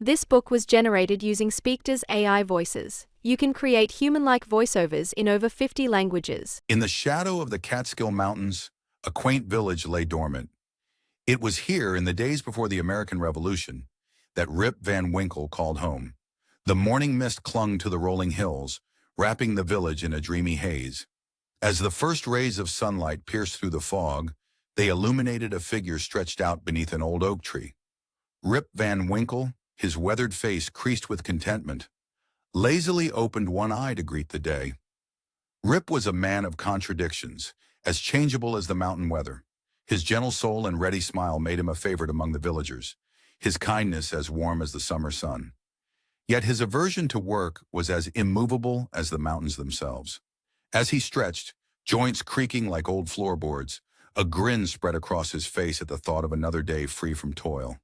This book was generated using Speakter's AI voices. You can create human-like voiceovers in over 50 languages. In the shadow of the Catskill Mountains, a quaint village lay dormant. It was here, in the days before the American Revolution, that Rip Van Winkle called home. The morning mist clung to the rolling hills, wrapping the village in a dreamy haze. As the first rays of sunlight pierced through the fog, they illuminated a figure stretched out beneath an old oak tree. Rip Van Winkle, his weathered face creased with contentment, lazily opened one eye to greet the day. Rip was a man of contradictions, as changeable as the mountain weather. His gentle soul and ready smile made him a favorite among the villagers, his kindness as warm as the summer sun. Yet his aversion to work was as immovable as the mountains themselves. As he stretched, joints creaking like old floorboards, a grin spread across his face at the thought of another day free from toil.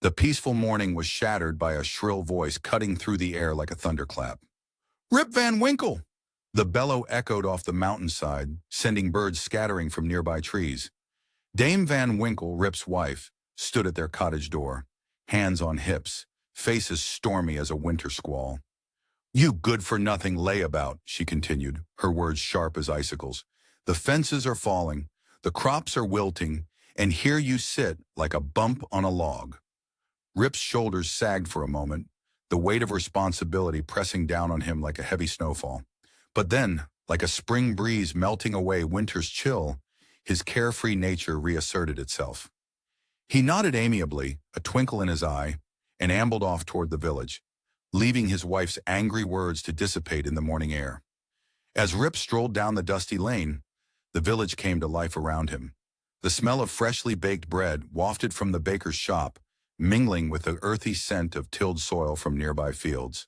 The peaceful morning was shattered by a shrill voice cutting through the air like a thunderclap. "Rip Van Winkle!" The bellow echoed off the mountainside, sending birds scattering from nearby trees. Dame Van Winkle, Rip's wife, stood at their cottage door, hands on hips, face as stormy as a winter squall. "You good-for-nothing layabout," she continued, her words sharp as icicles. "The fences are falling, the crops are wilting, and here you sit like a bump on a log." Rip's shoulders sagged for a moment, the weight of responsibility pressing down on him like a heavy snowfall. But then, like a spring breeze melting away winter's chill, his carefree nature reasserted itself. He nodded amiably, a twinkle in his eye, and ambled off toward the village, leaving his wife's angry words to dissipate in the morning air. As Rip strolled down the dusty lane, the village came to life around him. The smell of freshly baked bread wafted from the baker's shop, mingling with the earthy scent of tilled soil from nearby fields.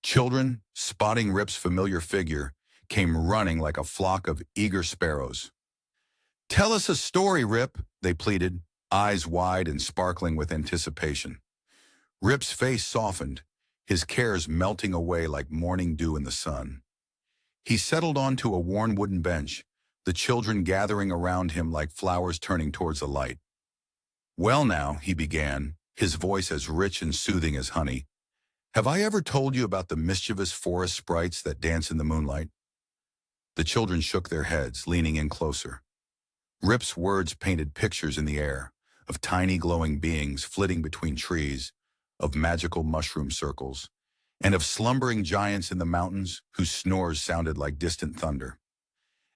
Children, spotting Rip's familiar figure, came running like a flock of eager sparrows. "Tell us a story, Rip," they pleaded, eyes wide and sparkling with anticipation. Rip's face softened, his cares melting away like morning dew in the sun. He settled onto a worn wooden bench, the children gathering around him like flowers turning towards the light. "Well now," he began, his voice as rich and soothing as honey, "have I ever told you about the mischievous forest sprites that dance in the moonlight?" The children shook their heads, leaning in closer. Rip's words painted pictures in the air, of tiny glowing beings flitting between trees, of magical mushroom circles, and of slumbering giants in the mountains whose snores sounded like distant thunder.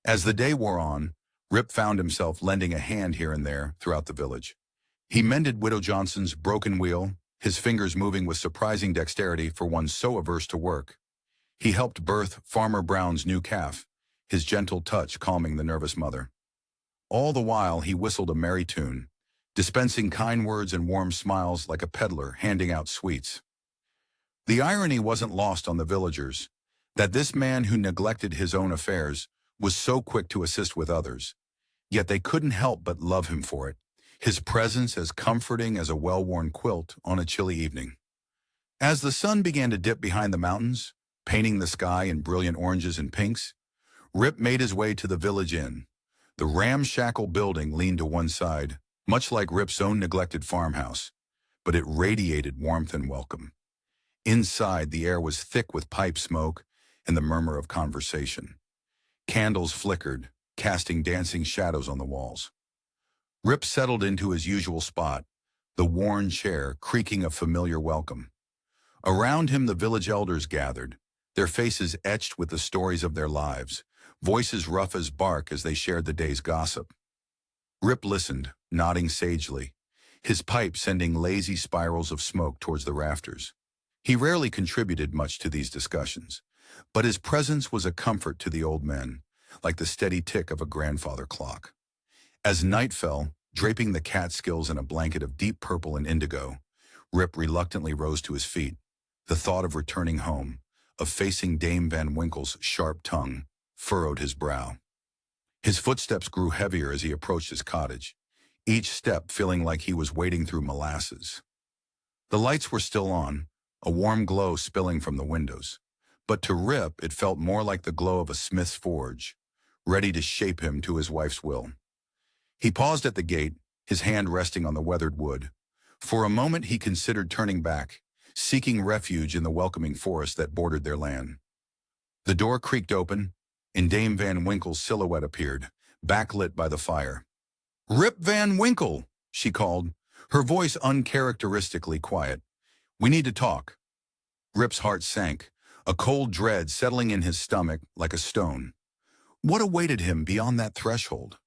As the day wore on, Rip found himself lending a hand here and there throughout the village. He mended Widow Johnson's broken wheel, his fingers moving with surprising dexterity for one so averse to work. He helped birth Farmer Brown's new calf, his gentle touch calming the nervous mother. All the while he whistled a merry tune, dispensing kind words and warm smiles like a peddler handing out sweets. The irony wasn't lost on the villagers, that this man who neglected his own affairs was so quick to assist with others. Yet they couldn't help but love him for it, his presence as comforting as a well-worn quilt on a chilly evening. As the sun began to dip behind the mountains, painting the sky in brilliant oranges and pinks, Rip made his way to the village inn. The ramshackle building leaned to one side, much like Rip's own neglected farmhouse, but it radiated warmth and welcome. Inside, the air was thick with pipe smoke and the murmur of conversation. Candles flickered, casting dancing shadows on the walls. Rip settled into his usual spot, the worn chair creaking a familiar welcome. Around him the village elders gathered, their faces etched with the stories of their lives, voices rough as bark as they shared the day's gossip. Rip listened, nodding sagely, his pipe sending lazy spirals of smoke towards the rafters. He rarely contributed much to these discussions, but his presence was a comfort to the old men, like the steady tick of a grandfather clock. As night fell, draping the Catskills in a blanket of deep purple and indigo, Rip reluctantly rose to his feet. The thought of returning home, of facing Dame Van Winkle's sharp tongue, furrowed his brow. His footsteps grew heavier as he approached his cottage, each step feeling like he was wading through molasses. The lights were still on, a warm glow spilling from the windows, but to Rip it felt more like the glow of a smith's forge, ready to shape him to his wife's will. He paused at the gate, his hand resting on the weathered wood, For a moment he considered turning back, seeking refuge in the welcoming forest that bordered their land. The door creaked open, and Dame Van Winkle's silhouette appeared, backlit by the fire. "Rip Van Winkle," she called, her voice uncharacteristically quiet. "We need to talk." Rip's heart sank, a cold dread settling in his stomach like a stone. What awaited him beyond that threshold?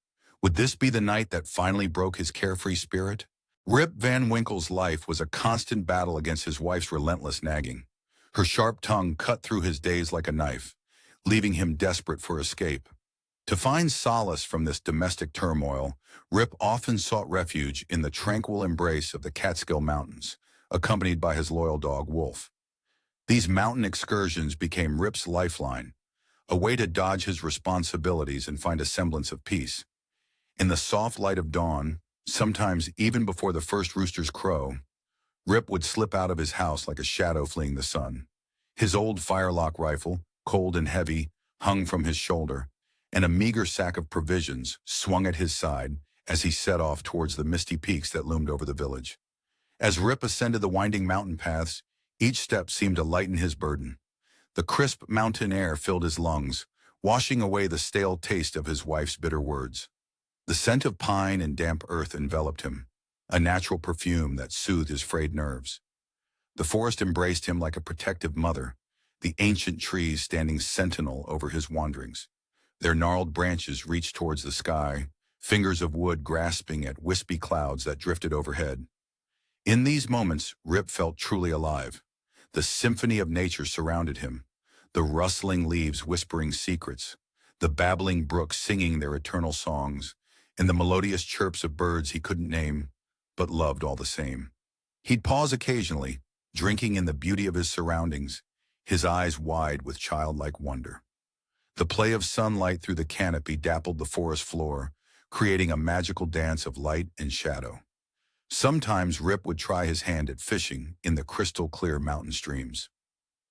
Would this be the night that finally broke his carefree spirit? Rip Van Winkle's life was a constant battle against his wife's relentless nagging. Her sharp tongue cut through his days like a knife, leaving him desperate for escape. To find solace from this domestic turmoil, Rip often sought refuge in the tranquil embrace of the Catskill Mountains, accompanied by his loyal dog, Wolf. These mountain excursions became Rip's lifeline, a way to dodge his responsibilities and find a semblance of peace. In the soft light of dawn, sometimes even before the first rooster's crow, Rip would slip out of his house like a shadow fleeing the sun. His old firelock rifle, cold and heavy, hung from his shoulder, and a meager sack of provisions swung at his side as he set off towards the misty peaks that loomed over the village. As Rip ascended the winding mountain paths, each step seemed to lighten his burden. The crisp mountain air filled his lungs, washing away the stale taste of his wife's bitter words. The scent of pine and damp earth enveloped him, a natural perfume that soothed his frayed nerves. The forest embraced him like a protective mother, the ancient trees standing sentinel over his wanderings. Their gnarled branches reached towards the sky, fingers of wood grasping at wispy clouds that drifted overhead. In these moments, Rip felt truly alive. The symphony of nature surrounded him, the rustling leaves whispering secrets, the babbling brooks singing their eternal songs, and the melodious chirps of birds he couldn't name, but loved all the same. He'd pause occasionally, drinking in the beauty of his surroundings, his eyes wide with childlike wonder. The play of sunlight through the canopy dappled the forest floor, creating a magical dance of light and shadow. Sometimes Rip would try his hand at fishing in the crystal-clear mountain streams.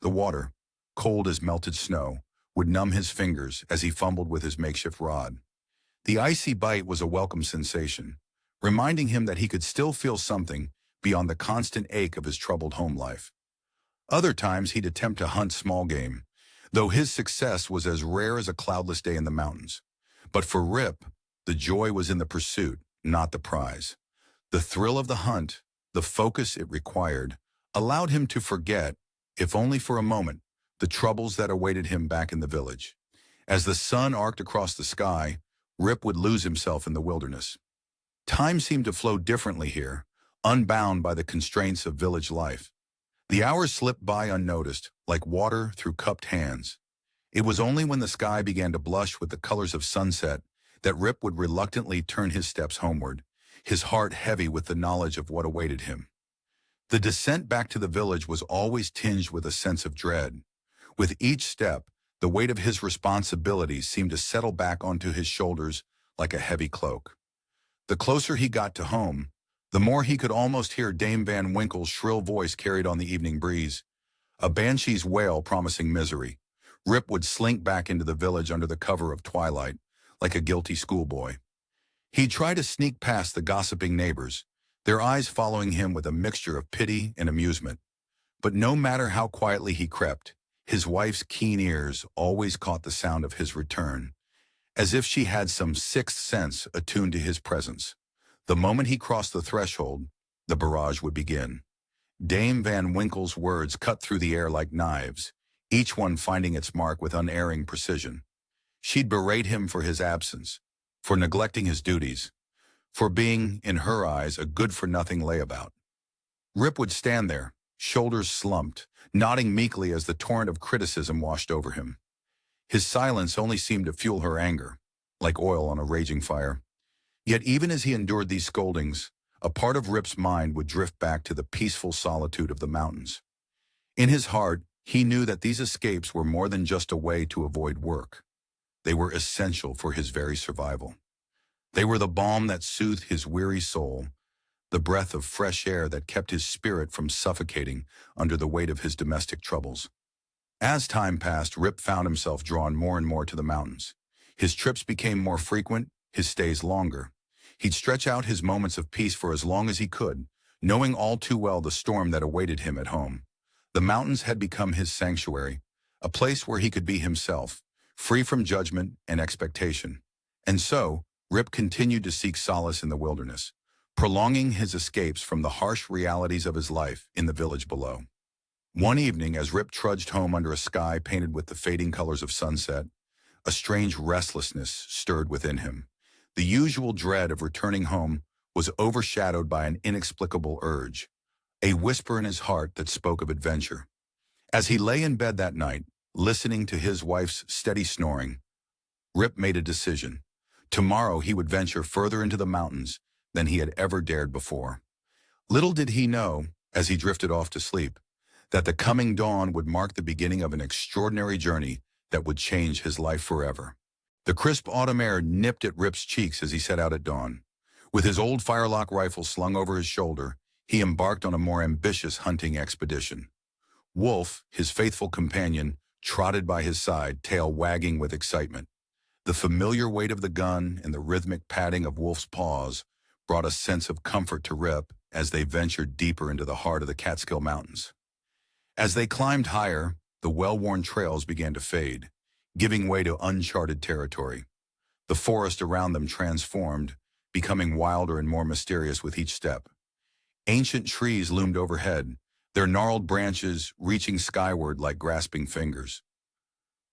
The water, cold as melted snow, would numb his fingers as he fumbled with his makeshift rod. The icy bite was a welcome sensation, reminding him that he could still feel something beyond the constant ache of his troubled home life. Other times he'd attempt to hunt small game, though his success was as rare as a cloudless day in the mountains. But for Rip, the joy was in the pursuit, not the prize. The thrill of the hunt, the focus it required, allowed him to forget, if only for a moment, the troubles that awaited him back in the village. As the sun arced across the sky, Rip would lose himself in the wilderness. Time seemed to flow differently here, unbound by the constraints of village life. The hours slipped by unnoticed, like water through cupped hands. It was only when the sky began to blush with the colors of sunset that Rip would reluctantly turn his steps homeward, his heart heavy with the knowledge of what awaited him. The descent back to the village was always tinged with a sense of dread. With each step, the weight of his responsibilities seemed to settle back onto his shoulders like a heavy cloak. The closer he got to home, the more he could almost hear Dame Van Winkle's shrill voice carried on the evening breeze, a banshee's wail promising misery. Rip would slink back into the village under the cover of twilight, like a guilty schoolboy. He'd try to sneak past the gossiping neighbors, their eyes following him with a mixture of pity and amusement. But no matter how quietly he crept, his wife's keen ears always caught the sound of his return, as if she had some sixth sense attuned to his presence. The moment he crossed the threshold, the barrage would begin. Dame Van Winkle's words cut through the air like knives, each one finding its mark with unerring precision. She'd berate him for his absence, for neglecting his duties, for being, in her eyes, a good-for-nothing layabout. Rip would stand there, shoulders slumped, nodding meekly as the torrent of criticism washed over him. His silence only seemed to fuel her anger, like oil on a raging fire. Yet even as he endured these scoldings, a part of Rip's mind would drift back to the peaceful solitude of the mountains. In his heart, he knew that these escapes were more than just a way to avoid work. They were essential for his very survival. They were the balm that soothed his weary soul, the breath of fresh air that kept his spirit from suffocating under the weight of his domestic troubles. As time passed, Rip found himself drawn more and more to the mountains. His trips became more frequent, his stays longer. He'd stretch out his moments of peace for as long as he could, knowing all too well the storm that awaited him at home. The mountains had become his sanctuary, a place where he could be himself, free from judgment and expectation. And so, Rip continued to seek solace in the wilderness, prolonging his escapes from the harsh realities of his life in the village below. One evening, as Rip trudged home under a sky painted with the fading colors of sunset, a strange restlessness stirred within him. The usual dread of returning home was overshadowed by an inexplicable urge, a whisper in his heart that spoke of adventure. As he lay in bed that night, listening to his wife's steady snoring, Rip made a decision. Tomorrow he would venture further into the mountains than he had ever dared before. Little did he know, as he drifted off to sleep, that the coming dawn would mark the beginning of an extraordinary journey that would change his life forever. The crisp autumn air nipped at Rip's cheeks as he set out at dawn. With his old firelock rifle slung over his shoulder, he embarked on a more ambitious hunting expedition. Wolf, his faithful companion, trotted by his side, tail wagging with excitement. The familiar weight of the gun and the rhythmic padding of Wolf's paws brought a sense of comfort to Rip as they ventured deeper into the heart of the Catskill Mountains. As they climbed higher, the well-worn trails began to fade, giving way to uncharted territory. The forest around them transformed, becoming wilder and more mysterious with each step. Ancient trees loomed overhead, their gnarled branches reaching skyward like grasping fingers.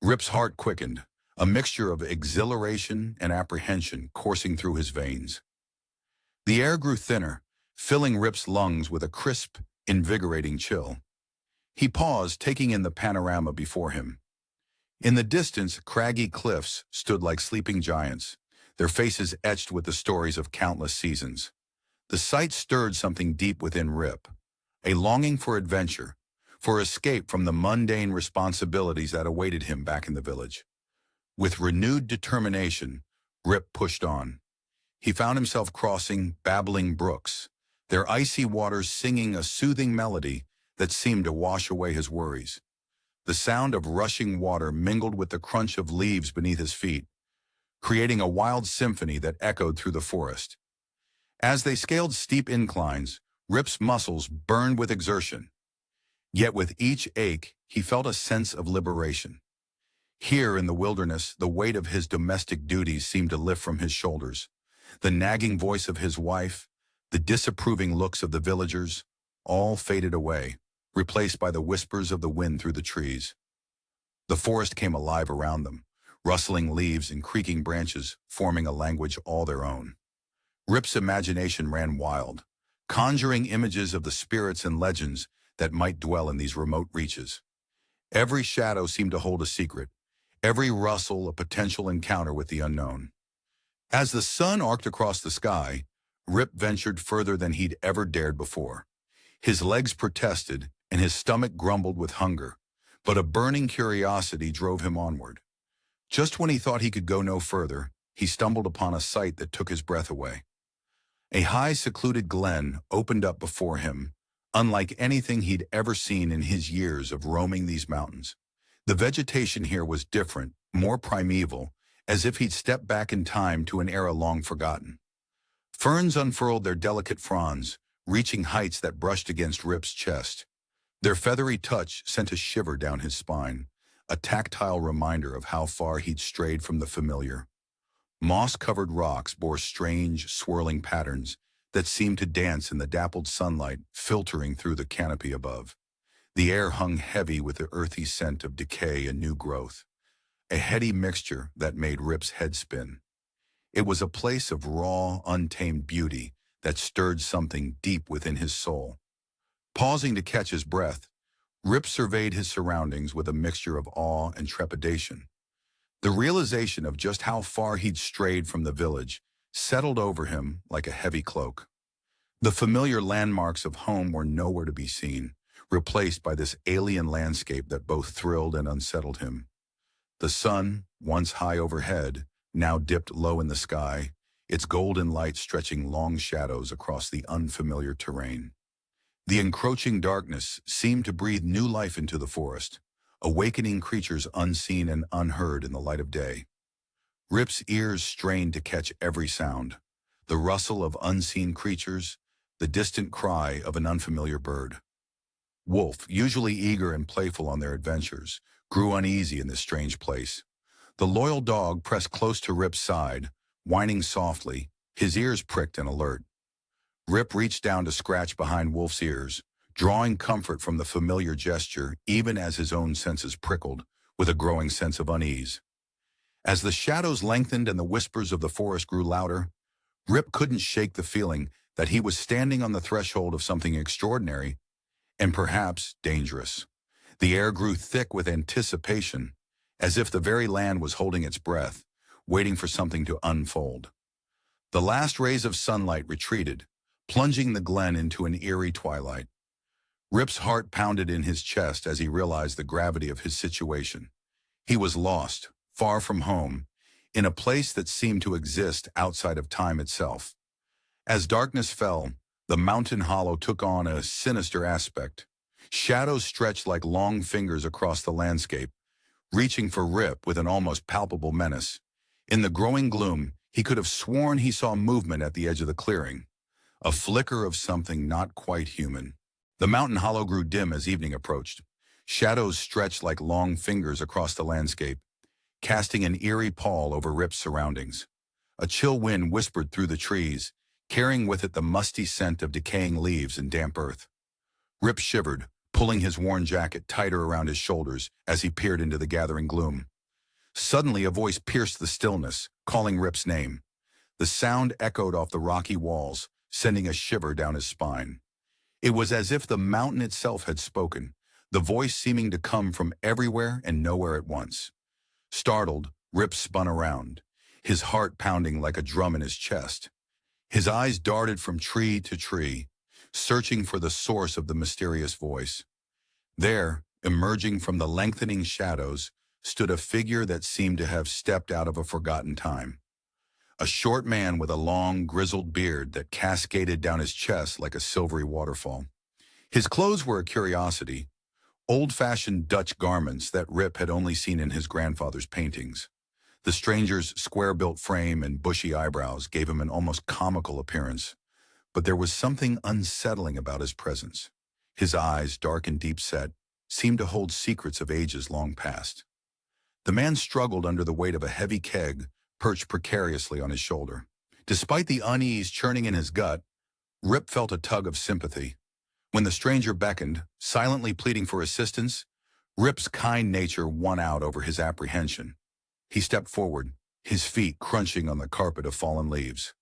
Rip's heart quickened, a mixture of exhilaration and apprehension coursing through his veins. The air grew thinner, filling Rip's lungs with a crisp, invigorating chill. He paused, taking in the panorama before him. In the distance, craggy cliffs stood like sleeping giants, their faces etched with the stories of countless seasons. The sight stirred something deep within Rip, a longing for adventure, for escape from the mundane responsibilities that awaited him back in the village. With renewed determination, Rip pushed on. He found himself crossing babbling brooks, their icy waters singing a soothing melody that seemed to wash away his worries. The sound of rushing water mingled with the crunch of leaves beneath his feet, creating a wild symphony that echoed through the forest. As they scaled steep inclines, Rip's muscles burned with exertion. Yet with each ache, he felt a sense of liberation. Here in the wilderness, the weight of his domestic duties seemed to lift from his shoulders. The nagging voice of his wife, the disapproving looks of the villagers, all faded away, replaced by the whispers of the wind through the trees. The forest came alive around them, rustling leaves and creaking branches forming a language all their own. Rip's imagination ran wild, conjuring images of the spirits and legends that might dwell in these remote reaches. Every shadow seemed to hold a secret, every rustle a potential encounter with the unknown. As the sun arced across the sky, Rip ventured further than he'd ever dared before. His legs protested and his stomach grumbled with hunger, but a burning curiosity drove him onward. Just when he thought he could go no further, he stumbled upon a sight that took his breath away. A high, secluded glen opened up before him, unlike anything he'd ever seen in his years of roaming these mountains. The vegetation here was different, more primeval, as if he'd stepped back in time to an era long forgotten. Ferns unfurled their delicate fronds, reaching heights that brushed against Rip's chest. Their feathery touch sent a shiver down his spine, a tactile reminder of how far he'd strayed from the familiar. Moss-covered rocks bore strange, swirling patterns that seemed to dance in the dappled sunlight filtering through the canopy above. The air hung heavy with the earthy scent of decay and new growth, a heady mixture that made Rip's head spin. It was a place of raw, untamed beauty that stirred something deep within his soul. Pausing to catch his breath, Rip surveyed his surroundings with a mixture of awe and trepidation. The realization of just how far he'd strayed from the village settled over him like a heavy cloak. The familiar landmarks of home were nowhere to be seen, replaced by this alien landscape that both thrilled and unsettled him. The sun, once high overhead, now dipped low in the sky, its golden light stretching long shadows across the unfamiliar terrain. The encroaching darkness seemed to breathe new life into the forest, awakening creatures unseen and unheard in the light of day. Rip's ears strained to catch every sound, the rustle of unseen creatures, the distant cry of an unfamiliar bird. Wolf, usually eager and playful on their adventures, grew uneasy in this strange place. The loyal dog pressed close to Rip's side, whining softly, his ears pricked and alert. Rip reached down to scratch behind Wolf's ears, drawing comfort from the familiar gesture even as his own senses prickled with a growing sense of unease. As the shadows lengthened and the whispers of the forest grew louder, Rip couldn't shake the feeling that he was standing on the threshold of something extraordinary and perhaps dangerous. The air grew thick with anticipation, as if the very land was holding its breath, waiting for something to unfold. The last rays of sunlight retreated, plunging the glen into an eerie twilight. Rip's heart pounded in his chest as he realized the gravity of his situation. He was lost, far from home, in a place that seemed to exist outside of time itself. As darkness fell, the mountain hollow took on a sinister aspect. Shadows stretched like long fingers across the landscape, reaching for Rip with an almost palpable menace. In the growing gloom, he could have sworn he saw movement at the edge of the clearing, a flicker of something not quite human. The mountain hollow grew dim as evening approached. Shadows stretched like long fingers across the landscape, casting an eerie pall over Rip's surroundings. A chill wind whispered through the trees, carrying with it the musty scent of decaying leaves and damp earth. Rip shivered, pulling his worn jacket tighter around his shoulders as he peered into the gathering gloom. Suddenly, a voice pierced the stillness, calling Rip's name. The sound echoed off the rocky walls, sending a shiver down his spine. It was as if the mountain itself had spoken, the voice seeming to come from everywhere and nowhere at once. Startled, Rip spun around, his heart pounding like a drum in his chest. His eyes darted from tree to tree, searching for the source of the mysterious voice. There, emerging from the lengthening shadows, stood a figure that seemed to have stepped out of a forgotten time. A short man with a long, grizzled beard that cascaded down his chest like a silvery waterfall. His clothes were a curiosity, old-fashioned Dutch garments that Rip had only seen in his grandfather's paintings. The stranger's square-built frame and bushy eyebrows gave him an almost comical appearance, but there was something unsettling about his presence. His eyes, dark and deep-set, seemed to hold secrets of ages long past. The man struggled under the weight of a heavy keg perched precariously on his shoulder. Despite the unease churning in his gut, Rip felt a tug of sympathy. When the stranger beckoned, silently pleading for assistance, Rip's kind nature won out over his apprehension. He stepped forward, his feet crunching on the carpet of fallen leaves.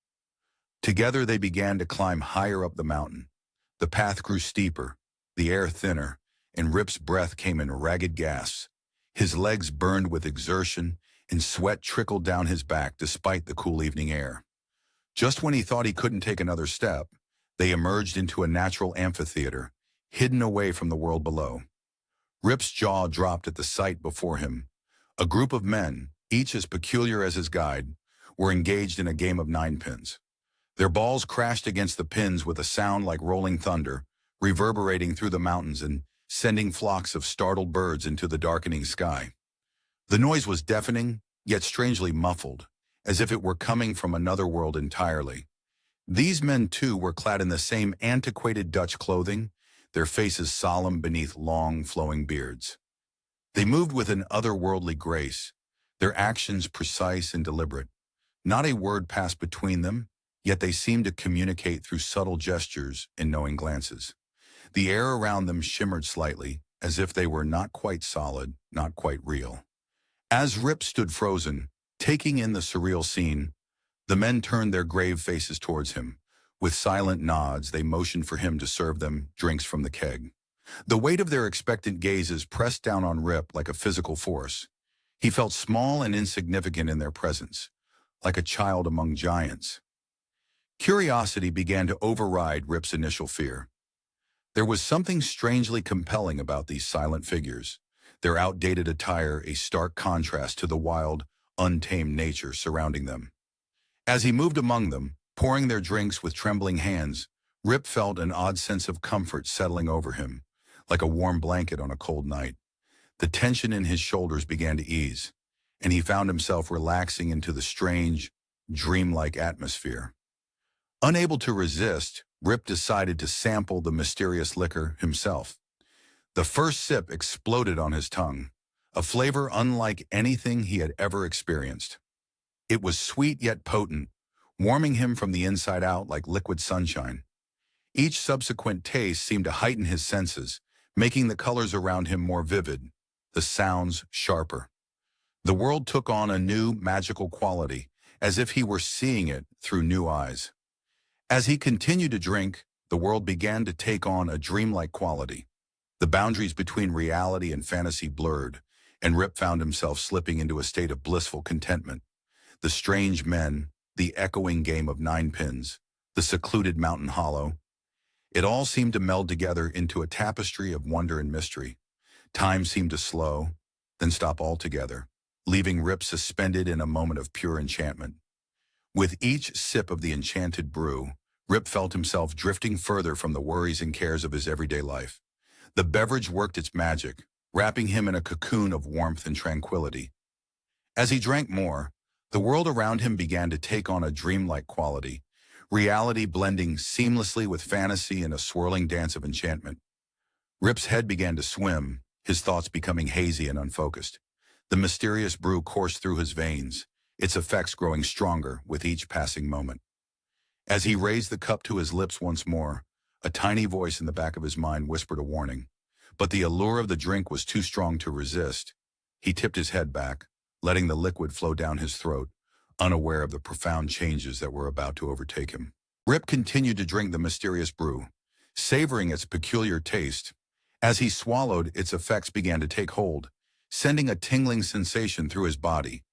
Together they began to climb higher up the mountain. The path grew steeper, the air thinner, and Rip's breath came in ragged gasps. His legs burned with exertion, and sweat trickled down his back despite the cool evening air. Just when he thought he couldn't take another step, they emerged into a natural amphitheater, hidden away from the world below. Rip's jaw dropped at the sight before him. A group of men, each as peculiar as his guide, were engaged in a game of ninepins. Their balls crashed against the pins with a sound like rolling thunder, reverberating through the mountains and sending flocks of startled birds into the darkening sky. The noise was deafening, yet strangely muffled, as if it were coming from another world entirely. These men, too, were clad in the same antiquated Dutch clothing, their faces solemn beneath long, flowing beards. They moved with an otherworldly grace, their actions precise and deliberate. Not a word passed between them, yet they seemed to communicate through subtle gestures and knowing glances. The air around them shimmered slightly, as if they were not quite solid, not quite real. As Rip stood frozen, taking in the surreal scene, the men turned their grave faces towards him. With silent nods, they motioned for him to serve them drinks from the keg. The weight of their expectant gazes pressed down on Rip like a physical force. He felt small and insignificant in their presence, like a child among giants. Curiosity began to override Rip's initial fear. There was something strangely compelling about these silent figures, their outdated attire a stark contrast to the wild, untamed nature surrounding them. As he moved among them, pouring their drinks with trembling hands, Rip felt an odd sense of comfort settling over him, like a warm blanket on a cold night. The tension in his shoulders began to ease, and he found himself relaxing into the strange, dreamlike atmosphere. Unable to resist, Rip decided to sample the mysterious liquor himself. The first sip exploded on his tongue, a flavor unlike anything he had ever experienced. It was sweet yet potent, warming him from the inside out like liquid sunshine. Each subsequent taste seemed to heighten his senses, making the colors around him more vivid, the sounds sharper. The world took on a new magical quality, as if he were seeing it through new eyes. As he continued to drink, the world began to take on a dreamlike quality. The boundaries between reality and fantasy blurred, and Rip found himself slipping into a state of blissful contentment. The strange men, the echoing game of nine pins, the secluded mountain hollow. It all seemed to meld together into a tapestry of wonder and mystery. Time seemed to slow, then stop altogether, leaving Rip suspended in a moment of pure enchantment. With each sip of the enchanted brew, Rip felt himself drifting further from the worries and cares of his everyday life. The beverage worked its magic, wrapping him in a cocoon of warmth and tranquility. As he drank more, the world around him began to take on a dreamlike quality, reality blending seamlessly with fantasy in a swirling dance of enchantment. Rip's head began to swim, his thoughts becoming hazy and unfocused. The mysterious brew coursed through his veins, its effects growing stronger with each passing moment. As he raised the cup to his lips once more, a tiny voice in the back of his mind whispered a warning. But the allure of the drink was too strong to resist. He tipped his head back, letting the liquid flow down his throat, unaware of the profound changes that were about to overtake him. Rip continued to drink the mysterious brew, savoring its peculiar taste. As he swallowed, its effects began to take hold, sending a tingling sensation through his body.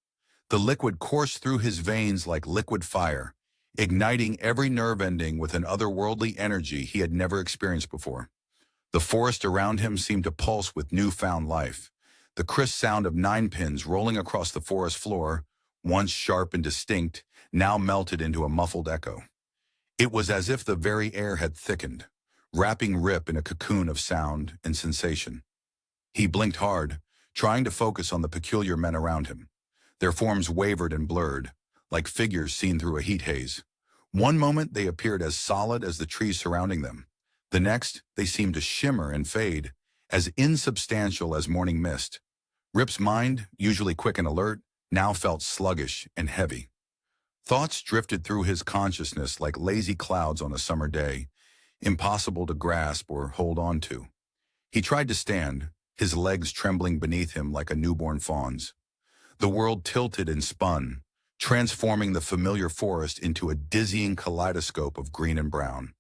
The liquid coursed through his veins like liquid fire, igniting every nerve ending with an otherworldly energy he had never experienced before. The forest around him seemed to pulse with newfound life. The crisp sound of ninepins rolling across the forest floor, once sharp and distinct, now melted into a muffled echo. It was as if the very air had thickened, wrapping Rip in a cocoon of sound and sensation. He blinked hard, trying to focus on the peculiar men around him. Their forms wavered and blurred, like figures seen through a heat haze. One moment they appeared as solid as the trees surrounding them. The next, they seemed to shimmer and fade, as insubstantial as morning mist. Rip's mind, usually quick and alert, now felt sluggish and heavy. Thoughts drifted through his consciousness like lazy clouds on a summer day, impossible to grasp or hold on to. He tried to stand, his legs trembling beneath him like a newborn fawn's. The world tilted and spun, transforming the familiar forest into a dizzying kaleidoscope of green and brown.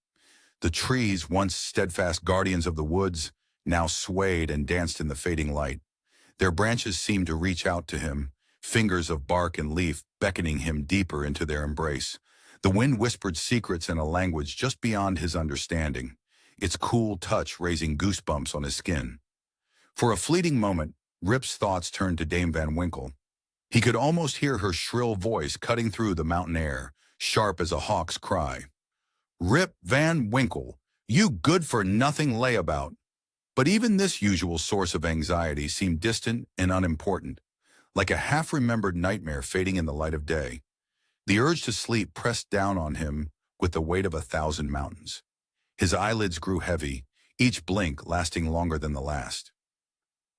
The trees, once steadfast guardians of the woods, now swayed and danced in the fading light. Their branches seemed to reach out to him, fingers of bark and leaf beckoning him deeper into their embrace. The wind whispered secrets in a language just beyond his understanding, its cool touch raising goosebumps on his skin. For a fleeting moment, Rip's thoughts turned to Dame Van Winkle. He could almost hear her shrill voice cutting through the mountain air, sharp as a hawk's cry. "Rip Van Winkle, you good-for-nothing layabout." But even this usual source of anxiety seemed distant and unimportant, like a half-remembered nightmare fading in the light of day. The urge to sleep pressed down on him with the weight of 1,000 mountains. His eyelids grew heavy, each blink lasting longer than the last.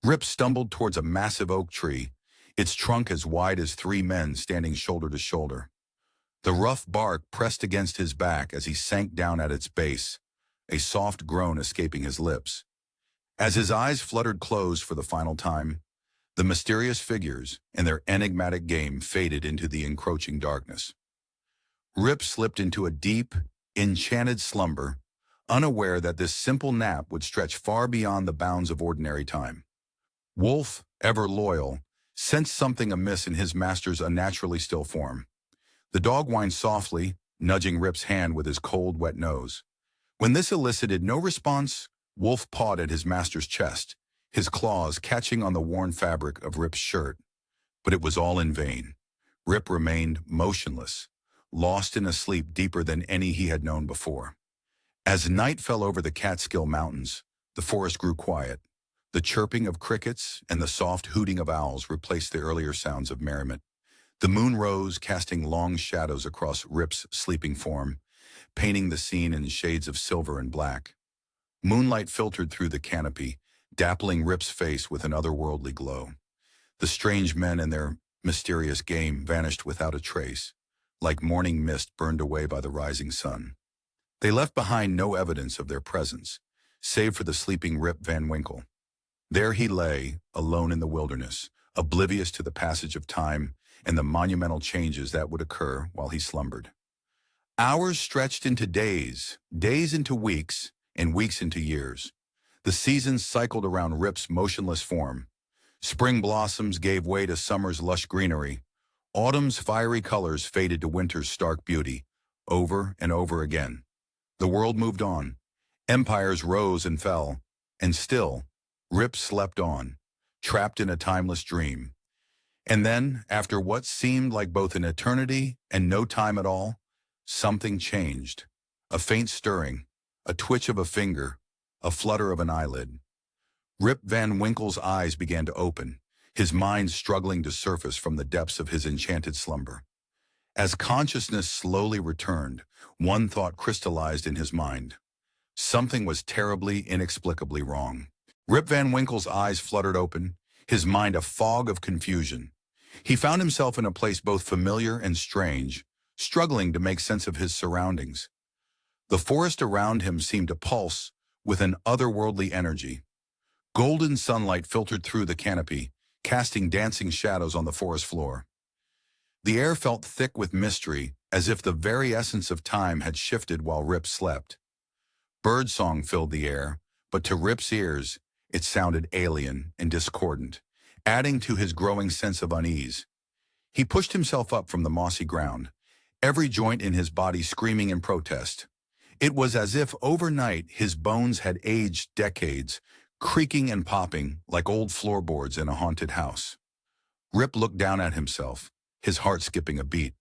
Rip stumbled towards a massive oak tree, its trunk as wide as 3 men standing shoulder to shoulder. The rough bark pressed against his back as he sank down at its base, a soft groan escaping his lips. As his eyes fluttered closed for the final time, the mysterious figures and their enigmatic game faded into the encroaching darkness. Rip slipped into a deep, enchanted slumber, unaware that this simple nap would stretch far beyond the bounds of ordinary time. Wolf, ever loyal, sensed something amiss in his master's unnaturally still form. The dog whined softly, nudging Rip's hand with his cold, wet nose. When this elicited no response, Wolf pawed at his master's chest, his claws catching on the worn fabric of Rip's shirt. But it was all in vain. Rip remained motionless, lost in a sleep deeper than any he had known before. As night fell over the Catskill Mountains, the forest grew quiet. The chirping of crickets and the soft hooting of owls replaced the earlier sounds of merriment. The moon rose, casting long shadows across Rip's sleeping form, painting the scene in shades of silver and black. Moonlight filtered through the canopy, dappling Rip's face with an otherworldly glow. The strange men and their mysterious game vanished without a trace, like morning mist burned away by the rising sun. They left behind no evidence of their presence, save for the sleeping Rip Van Winkle. There he lay, alone in the wilderness, oblivious to the passage of time and the monumental changes that would occur while he slumbered. Hours stretched into days, days into weeks, and weeks into years. The seasons cycled around Rip's motionless form. Spring blossoms gave way to summer's lush greenery. Autumn's fiery colors faded to winter's stark beauty, over and over again. The world moved on. Empires rose and fell, and still, Rip slept on, trapped in a timeless dream. And then, after what seemed like both an eternity and no time at all, something changed. A faint stirring, a twitch of a finger, a flutter of an eyelid. Rip Van Winkle's eyes began to open, his mind struggling to surface from the depths of his enchanted slumber. As consciousness slowly returned, one thought crystallized in his mind. Something was terribly, inexplicably wrong. Rip Van Winkle's eyes fluttered open, his mind a fog of confusion. He found himself in a place both familiar and strange, struggling to make sense of his surroundings. The forest around him seemed to pulse with an otherworldly energy. Golden sunlight filtered through the canopy, casting dancing shadows on the forest floor. The air felt thick with mystery, as if the very essence of time had shifted while Rip slept. Birdsong filled the air, but to Rip's ears, it sounded alien and discordant, adding to his growing sense of unease. He pushed himself up from the mossy ground, every joint in his body screaming in protest. It was as if overnight his bones had aged decades, creaking and popping like old floorboards in a haunted house. Rip looked down at himself, his heart skipping a beat.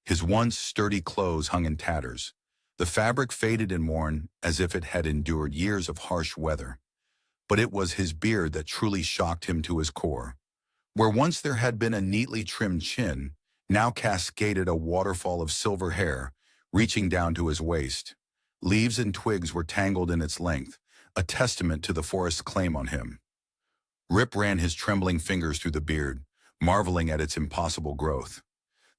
His once sturdy clothes hung in tatters. The fabric faded and worn as if it had endured years of harsh weather. But it was his beard that truly shocked him to his core. Where once there had been a neatly trimmed chin, now cascaded a waterfall of silver hair, reaching down to his waist. Leaves and twigs were tangled in its length, a testament to the forest's claim on him. Rip ran his trembling fingers through the beard, marveling at its impossible growth.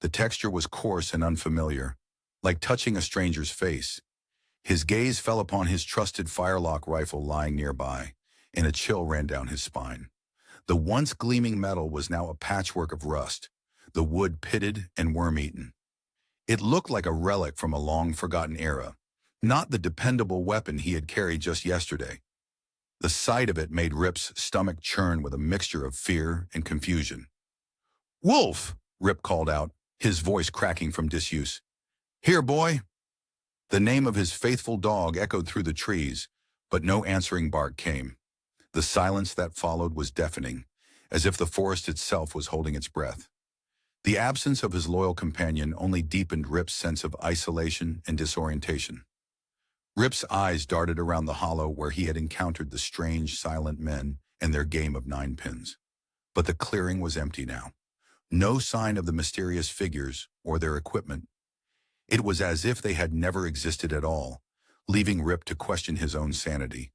The texture was coarse and unfamiliar, like touching a stranger's face. His gaze fell upon his trusted firelock rifle lying nearby, and a chill ran down his spine. The once gleaming metal was now a patchwork of rust, the wood pitted and worm-eaten. It looked like a relic from a long-forgotten era, not the dependable weapon he had carried just yesterday. The sight of it made Rip's stomach churn with a mixture of fear and confusion. "Wolf!" Rip called out, his voice cracking from disuse. "Here, boy!" The name of his faithful dog echoed through the trees, but no answering bark came. The silence that followed was deafening, as if the forest itself was holding its breath. The absence of his loyal companion only deepened Rip's sense of isolation and disorientation. Rip's eyes darted around the hollow where he had encountered the strange, silent men and their game of ninepins. But the clearing was empty now. No sign of the mysterious figures or their equipment. It was as if they had never existed at all, leaving Rip to question his own sanity.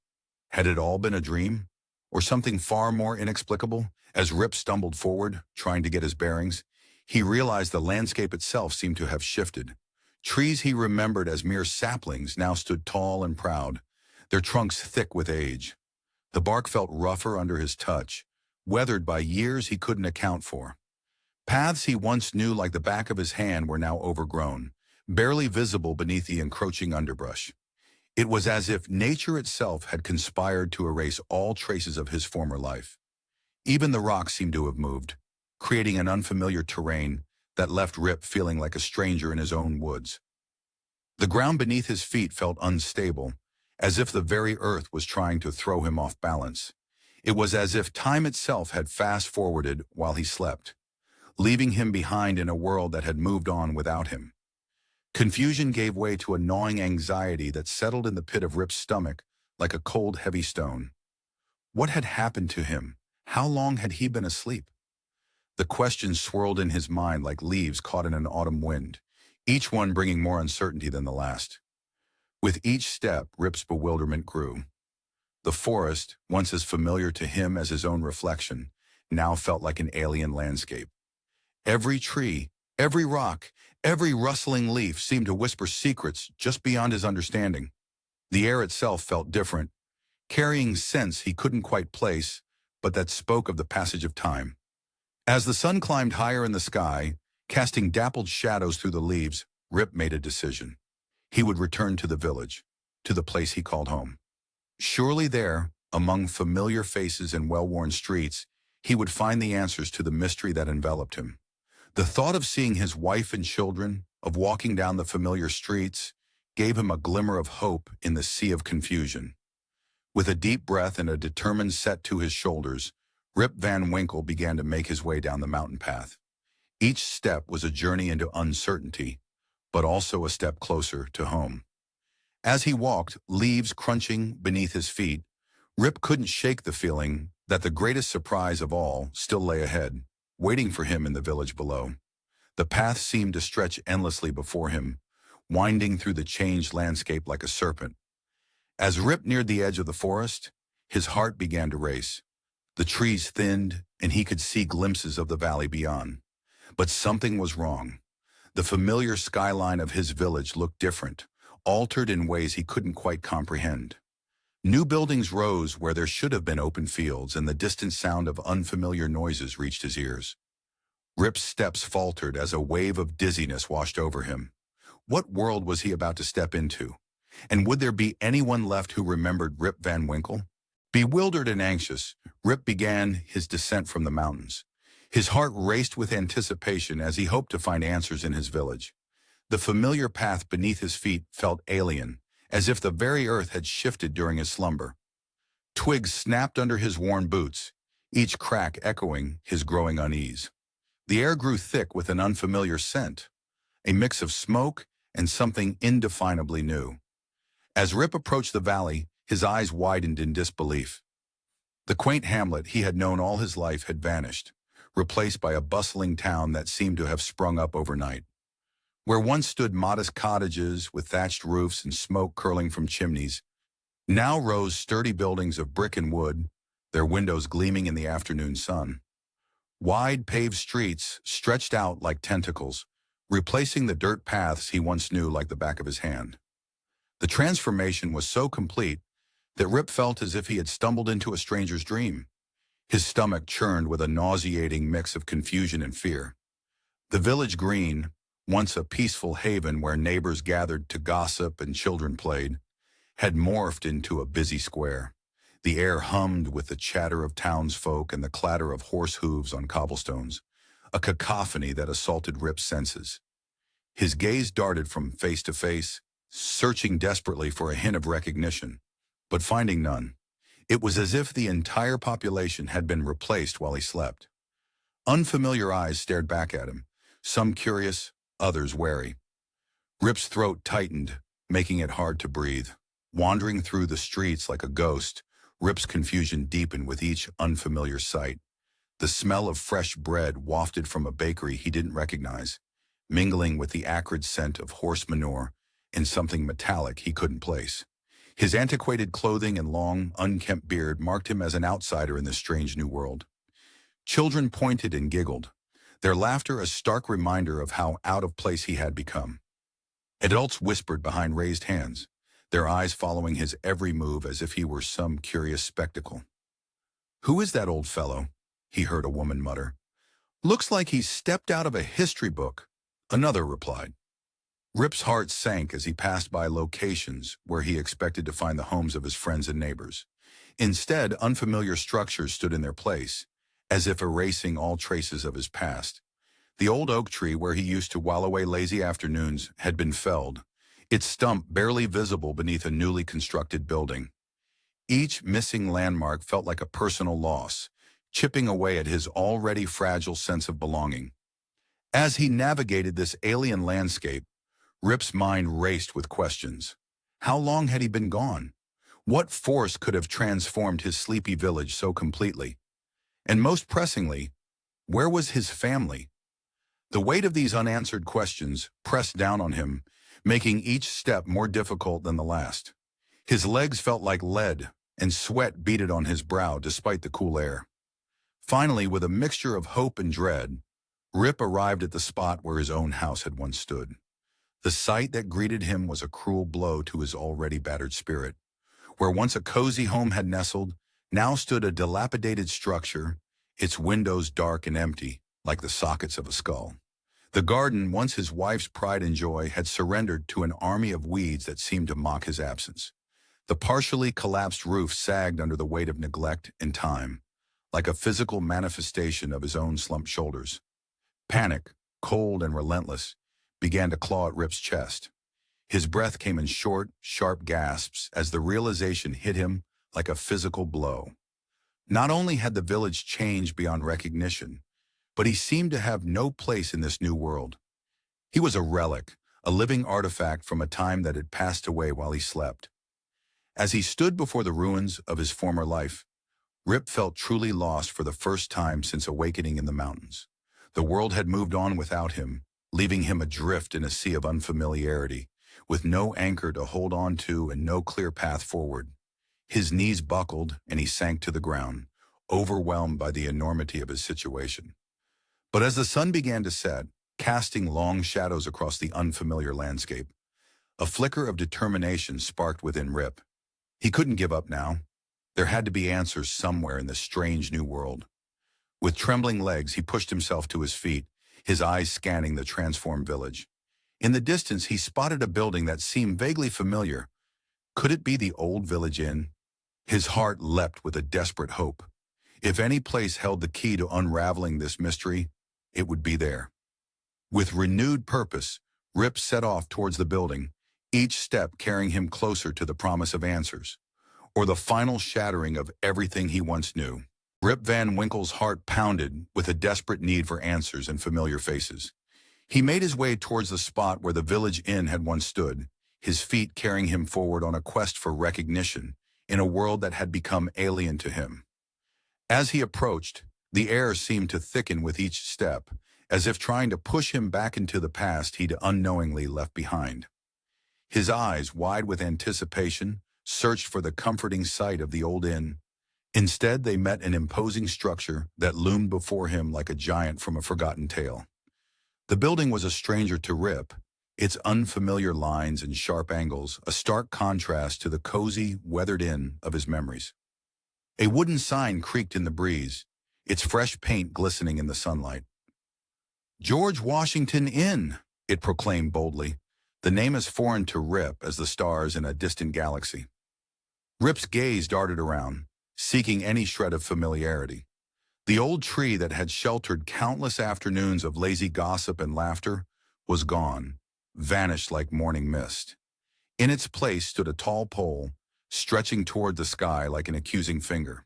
Had it all been a dream? Or something far more inexplicable? As Rip stumbled forward, trying to get his bearings, he realized the landscape itself seemed to have shifted. Trees he remembered as mere saplings now stood tall and proud, their trunks thick with age. The bark felt rougher under his touch, weathered by years he couldn't account for. Paths he once knew like the back of his hand were now overgrown, barely visible beneath the encroaching underbrush. It was as if nature itself had conspired to erase all traces of his former life. Even the rocks seemed to have moved, creating an unfamiliar terrain that left Rip feeling like a stranger in his own woods. The ground beneath his feet felt unstable, as if the very earth was trying to throw him off balance. It was as if time itself had fast-forwarded while he slept, leaving him behind in a world that had moved on without him. Confusion gave way to a gnawing anxiety that settled in the pit of Rip's stomach like a cold, heavy stone. What had happened to him? How long had he been asleep? The questions swirled in his mind like leaves caught in an autumn wind, each one bringing more uncertainty than the last. With each step, Rip's bewilderment grew. The forest, once as familiar to him as his own reflection, now felt like an alien landscape. Every tree, every rock, every rustling leaf seemed to whisper secrets just beyond his understanding. The air itself felt different, carrying scents he couldn't quite place, but that spoke of the passage of time. As the sun climbed higher in the sky, casting dappled shadows through the leaves, Rip made a decision. He would return to the village, to the place he called home. Surely there, among familiar faces and well-worn streets, he would find the answers to the mystery that enveloped him. The thought of seeing his wife and children, of walking down the familiar streets, gave him a glimmer of hope in the sea of confusion. With a deep breath and a determined set to his shoulders, Rip Van Winkle began to make his way down the mountain path. Each step was a journey into uncertainty, but also a step closer to home. As he walked, leaves crunching beneath his feet, Rip couldn't shake the feeling that the greatest surprise of all still lay ahead, waiting for him in the village below. The path seemed to stretch endlessly before him, winding through the changed landscape like a serpent. As Rip neared the edge of the forest, his heart began to race. The trees thinned, and he could see glimpses of the valley beyond. But something was wrong. The familiar skyline of his village looked different, altered in ways he couldn't quite comprehend. New buildings rose where there should have been open fields, and the distant sound of unfamiliar noises reached his ears. Rip's steps faltered as a wave of dizziness washed over him. What world was he about to step into? And would there be anyone left who remembered Rip Van Winkle? Bewildered and anxious, Rip began his descent from the mountains. His heart raced with anticipation as he hoped to find answers in his village. The familiar path beneath his feet felt alien, as if the very earth had shifted during his slumber. Twigs snapped under his worn boots, each crack echoing his growing unease. The air grew thick with an unfamiliar scent, a mix of smoke and something indefinably new. As Rip approached the valley, his eyes widened in disbelief. The quaint hamlet he had known all his life had vanished, replaced by a bustling town that seemed to have sprung up overnight. Where once stood modest cottages with thatched roofs and smoke curling from chimneys, now rose sturdy buildings of brick and wood, their windows gleaming in the afternoon sun. Wide paved streets stretched out like tentacles, replacing the dirt paths he once knew like the back of his hand. The transformation was so complete that Rip felt as if he had stumbled into a stranger's dream. His stomach churned with a nauseating mix of confusion and fear. The village green, once a peaceful haven where neighbors gathered to gossip and children played, had morphed into a busy square. The air hummed with the chatter of townsfolk and the clatter of horse hooves on cobblestones, a cacophony that assaulted Rip's senses. His gaze darted from face to face, searching desperately for a hint of recognition, but finding none. It was as if the entire population had been replaced while he slept. Unfamiliar eyes stared back at him, some curious, others wary. Rip's throat tightened, making it hard to breathe. Wandering through the streets like a ghost, Rip's confusion deepened with each unfamiliar sight. The smell of fresh bread wafted from a bakery he didn't recognize, mingling with the acrid scent of horse manure and something metallic he couldn't place. His antiquated clothing and long, unkempt beard marked him as an outsider in this strange new world. Children pointed and giggled, their laughter a stark reminder of how out of place he had become. Adults whispered behind raised hands, their eyes following his every move as if he were some curious spectacle. "Who is that old fellow?" he heard a woman mutter. "Looks like he stepped out of a history book," another replied. Rip's heart sank as he passed by locations where he expected to find the homes of his friends and neighbors. Instead, unfamiliar structures stood in their place, as if erasing all traces of his past. The old oak tree where he used to while away lazy afternoons had been felled, its stump barely visible beneath a newly constructed building. Each missing landmark felt like a personal loss, chipping away at his already fragile sense of belonging. As he navigated this alien landscape, Rip's mind raced with questions. How long had he been gone? What force could have transformed his sleepy village so completely? And most pressingly, where was his family? The weight of these unanswered questions pressed down on him, making each step more difficult than the last. His legs felt like lead, and sweat beaded on his brow despite the cool air. Finally, with a mixture of hope and dread, Rip arrived at the spot where his own house had once stood. The sight that greeted him was a cruel blow to his already battered spirit. Where once a cozy home had nestled, now stood a dilapidated structure, its windows dark and empty, like the sockets of a skull. The garden, once his wife's pride and joy, had surrendered to an army of weeds that seemed to mock his absence. The partially collapsed roof sagged under the weight of neglect and time, like a physical manifestation of his own slumped shoulders. Panic, cold and relentless, began to claw at Rip's chest. His breath came in short, sharp gasps as the realization hit him like a physical blow. Not only had the village changed beyond recognition, but he seemed to have no place in this new world. He was a relic, a living artifact from a time that had passed away while he slept. As he stood before the ruins of his former life, Rip felt truly lost for the first time since awakening in the mountains. The world had moved on without him, leaving him adrift in a sea of unfamiliarity, with no anchor to hold on to and no clear path forward. His knees buckled and he sank to the ground, overwhelmed by the enormity of his situation. But as the sun began to set, casting long shadows across the unfamiliar landscape, a flicker of determination sparked within Rip. He couldn't give up now. There had to be answers somewhere in this strange new world. With trembling legs, he pushed himself to his feet, his eyes scanning the transformed village. In the distance, he spotted a building that seemed vaguely familiar. Could it be the old village inn? His heart leapt with a desperate hope. If any place held the key to unraveling this mystery, it would be there. With renewed purpose, Rip set off towards the building, each step carrying him closer to the promise of answers, or the final shattering of everything he once knew. Rip Van Winkle's heart pounded with a desperate need for answers and familiar faces. He made his way towards the spot where the village inn had once stood, his feet carrying him forward on a quest for recognition in a world that had become alien to him. As he approached, the air seemed to thicken with each step, as if trying to push him back into the past he'd unknowingly left behind. His eyes, wide with anticipation, searched for the comforting sight of the old inn. Instead, they met an imposing structure that loomed before him like a giant from a forgotten tale. The building was a stranger to Rip, its unfamiliar lines and sharp angles a stark contrast to the cozy, weathered inn of his memories. A wooden sign creaked in the breeze, its fresh paint glistening in the sunlight. "George Washington Inn," it proclaimed boldly, the name as foreign to Rip as the stars in a distant galaxy. Rip's gaze darted around, seeking any shred of familiarity. The old tree that had sheltered countless afternoons of lazy gossip and laughter was gone, vanished like morning mist. In its place stood a tall pole, stretching toward the sky like an accusing finger.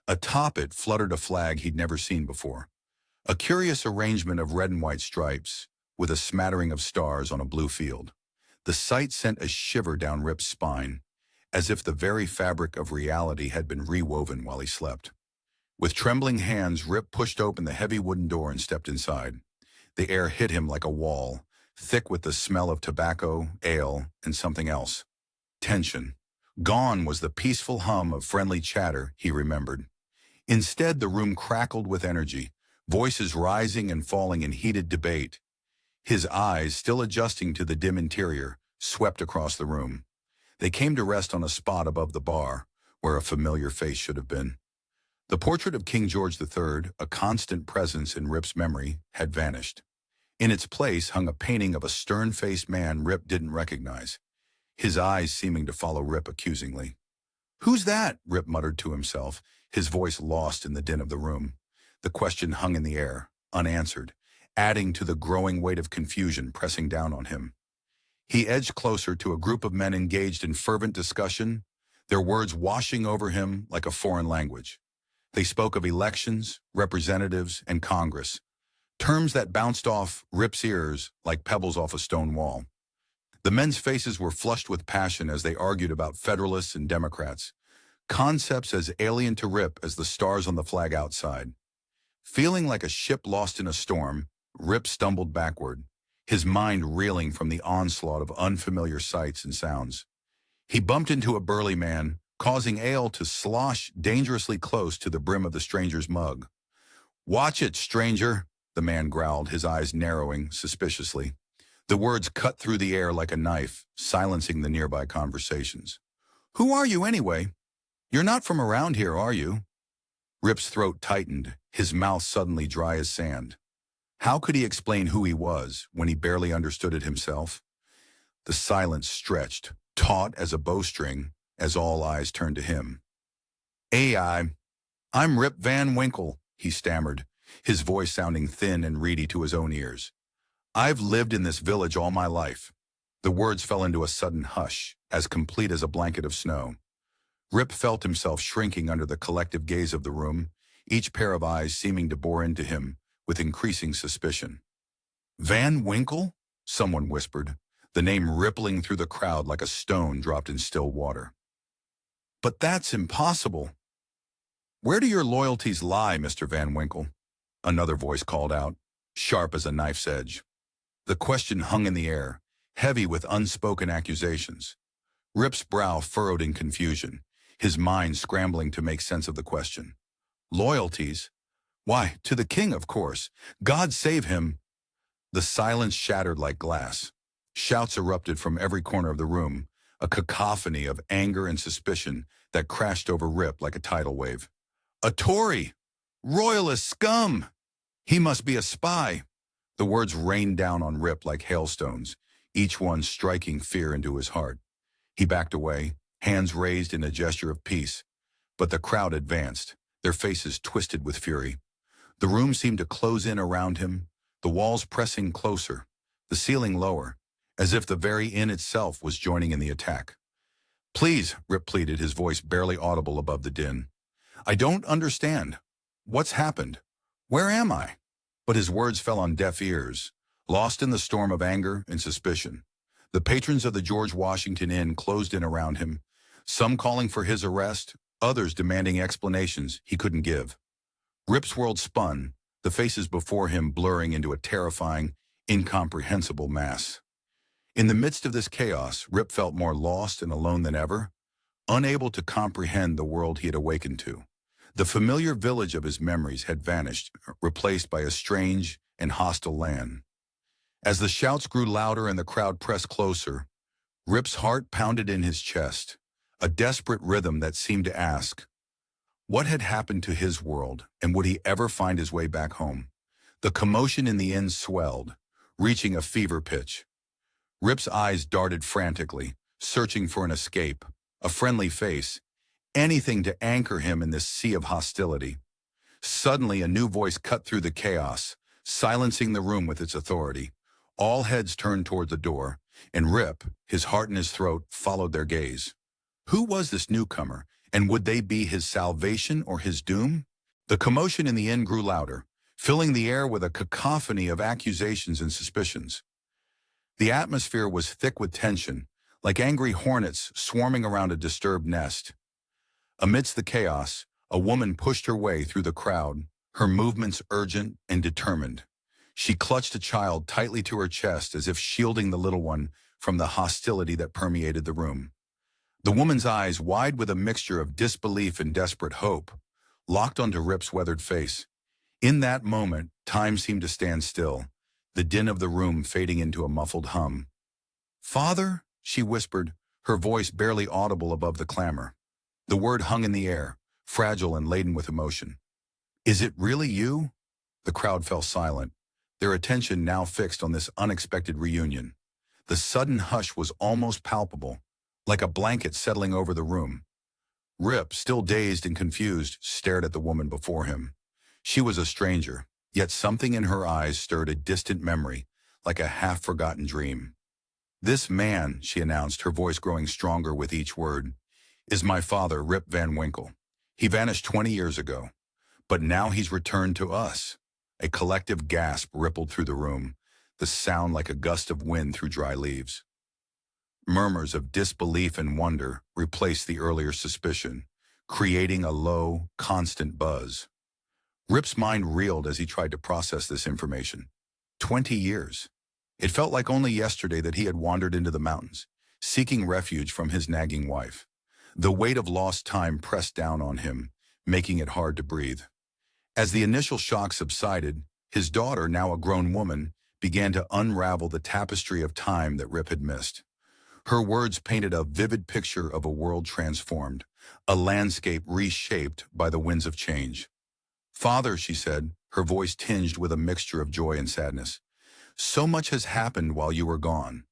Atop it fluttered a flag he'd never seen before, a curious arrangement of red and white stripes, with a smattering of stars on a blue field. The sight sent a shiver down Rip's spine, as if the very fabric of reality had been rewoven while he slept. With trembling hands, Rip pushed open the heavy wooden door and stepped inside. The air hit him like a wall, thick with the smell of tobacco, ale, and something else. Tension. Gone was the peaceful hum of friendly chatter he remembered. Instead, the room crackled with energy, voices rising and falling in heated debate. His eyes, still adjusting to the dim interior, swept across the room. They came to rest on a spot above the bar, where a familiar face should have been. The portrait of King George III, a constant presence in Rip's memory, had vanished. In its place hung a painting of a stern-faced man Rip didn't recognize, his eyes seeming to follow Rip accusingly. "Who's that?" Rip muttered to himself, his voice lost in the din of the room. The question hung in the air, unanswered, adding to the growing weight of confusion pressing down on him. He edged closer to a group of men engaged in fervent discussion, their words washing over him like a foreign language. They spoke of elections, representatives, and Congress, terms that bounced off Rip's ears like pebbles off a stone wall. The men's faces were flushed with passion as they argued about Federalists and Democrats, concepts as alien to Rip as the stars on the flag outside. Feeling like a ship lost in a storm, Rip stumbled backward, his mind reeling from the onslaught of unfamiliar sights and sounds. He bumped into a burly man, causing ale to slosh dangerously close to the brim of the stranger's mug. "Watch it, stranger," the man growled, his eyes narrowing suspiciously. The words cut through the air like a knife, silencing the nearby conversations. "Who are you anyway? You're not from around here, are you?" Rip's throat tightened, his mouth suddenly dry as sand. How could he explain who he was when he barely understood it himself? The silence stretched, taut as a bowstring, as all eyes turned to him. I'm Rip Van Winkle," he stammered, his voice sounding thin and reedy to his own ears. "I've lived in this village all my life." The words fell into a sudden hush, as complete as a blanket of snow. Rip felt himself shrinking under the collective gaze of the room, each pair of eyes seeming to bore into him with increasing suspicion. "Van Winkle?" someone whispered, the name rippling through the crowd like a stone dropped in still water. "But that's impossible." "Where do your loyalties lie, Mr. Van Winkle?" another voice called out, sharp as a knife's edge. The question hung in the air, heavy with unspoken accusations. Rip's brow furrowed in confusion, his mind scrambling to make sense of the question. Loyalties? Why, to the king, of course. God save him. The silence shattered like glass. Shouts erupted from every corner of the room, a cacophony of anger and suspicion that crashed over Rip like a tidal wave. "A Tory! Royalist scum! He must be a spy!" The words rained down on Rip like hailstones, each one striking fear into his heart. He backed away, hands raised in a gesture of peace. But the crowd advanced, their faces twisted with fury. The room seemed to close in around him, the walls pressing closer, the ceiling lower, as if the very inn itself was joining in the attack. "Please," Rip pleaded, his voice barely audible above the din. "I don't understand. What's happened? Where am I?" But his words fell on deaf ears, lost in the storm of anger and suspicion. The patrons of the George Washington Inn closed in around him, some calling for his arrest, others demanding explanations he couldn't give. Rip's world spun, the faces before him blurring into a terrifying, incomprehensible mass. In the midst of this chaos, Rip felt more lost and alone than ever, unable to comprehend the world he had awakened to. The familiar village of his memories had vanished, replaced by a strange and hostile land. As the shouts grew louder and the crowd pressed closer, Rip's heart pounded in his chest, a desperate rhythm that seemed to ask, what had happened to his world, and would he ever find his way back home? The commotion in the inn swelled, reaching a fever pitch. Rip's eyes darted frantically, searching for an escape, a friendly face, anything to anchor him in this sea of hostility. Suddenly, a new voice cut through the chaos, silencing the room with its authority. All heads turned toward the door, and Rip, his heart in his throat, followed their gaze. Who was this newcomer, and would they be his salvation or his doom? The commotion in the inn grew louder, filling the air with a cacophony of accusations and suspicions. The atmosphere was thick with tension, like angry hornets swarming around a disturbed nest. Amidst the chaos, a woman pushed her way through the crowd, her movements urgent and determined. She clutched a child tightly to her chest as if shielding the little one from the hostility that permeated the room. The woman's eyes, wide with a mixture of disbelief and desperate hope, locked onto Rip's weathered face. In that moment, time seemed to stand still, the din of the room fading into a muffled hum. "Father?" she whispered, her voice barely audible above the clamor. The word hung in the air, fragile and laden with emotion. "Is it really you?" The crowd fell silent, their attention now fixed on this unexpected reunion. The sudden hush was almost palpable, like a blanket settling over the room. Rip, still dazed and confused, stared at the woman before him. She was a stranger, yet something in her eyes stirred a distant memory, like a half-forgotten dream. "This man," she announced, her voice growing stronger with each word, "is my father, Rip Van Winkle. He vanished 20 years ago, but now he's returned to us." A collective gasp rippled through the room, the sound like a gust of wind through dry leaves. Murmurs of disbelief and wonder replaced the earlier suspicion, creating a low, constant buzz. Rip's mind reeled as he tried to process this information. 20 years. It felt like only yesterday that he had wandered into the mountains, seeking refuge from his nagging wife. The weight of lost time pressed down on him, making it hard to breathe. As the initial shock subsided, his daughter, now a grown woman, began to unravel the tapestry of time that Rip had missed. Her words painted a vivid picture of a world transformed, a landscape reshaped by the winds of change. "Father," she said, her voice tinged with a mixture of joy and sadness, "so much has happened while you were gone.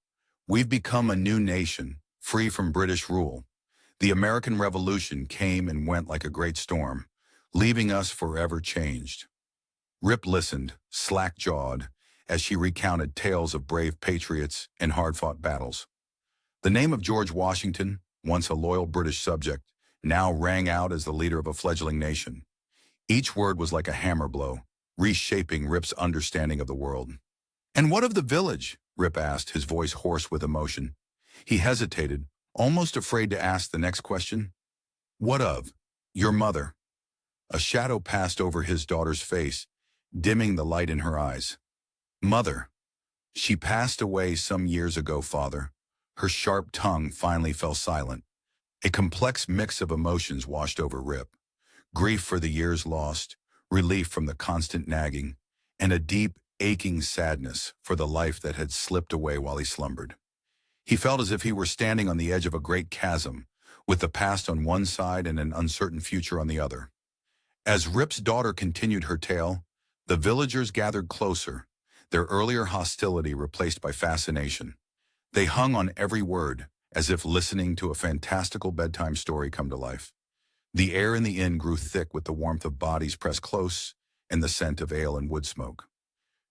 We've become a new nation, free from British rule. The American Revolution came and went like a great storm, leaving us forever changed." Rip listened, slack-jawed, as she recounted tales of brave patriots and hard-fought battles. The name of George Washington, once a loyal British subject, now rang out as the leader of a fledgling nation. Each word was like a hammer blow, reshaping Rip's understanding of the world. "And what of the village?" Rip asked, his voice hoarse with emotion. He hesitated, almost afraid to ask the next question. "What of? Your mother?" A shadow passed over his daughter's face, dimming the light in her eyes. "Mother. She passed away some years ago, Father." Her sharp tongue finally fell silent. A complex mix of emotions washed over Rip. Grief for the years lost, relief from the constant nagging, and a deep, aching sadness for the life that had slipped away while he slumbered. He felt as if he were standing on the edge of a great chasm, with the past on one side and an uncertain future on the other. As Rip's daughter continued her tale, the villagers gathered closer, their earlier hostility replaced by fascination. They hung on every word, as if listening to a fantastical bedtime story come to life. The air in the inn grew thick with the warmth of bodies pressed close and the scent of ale and wood smoke.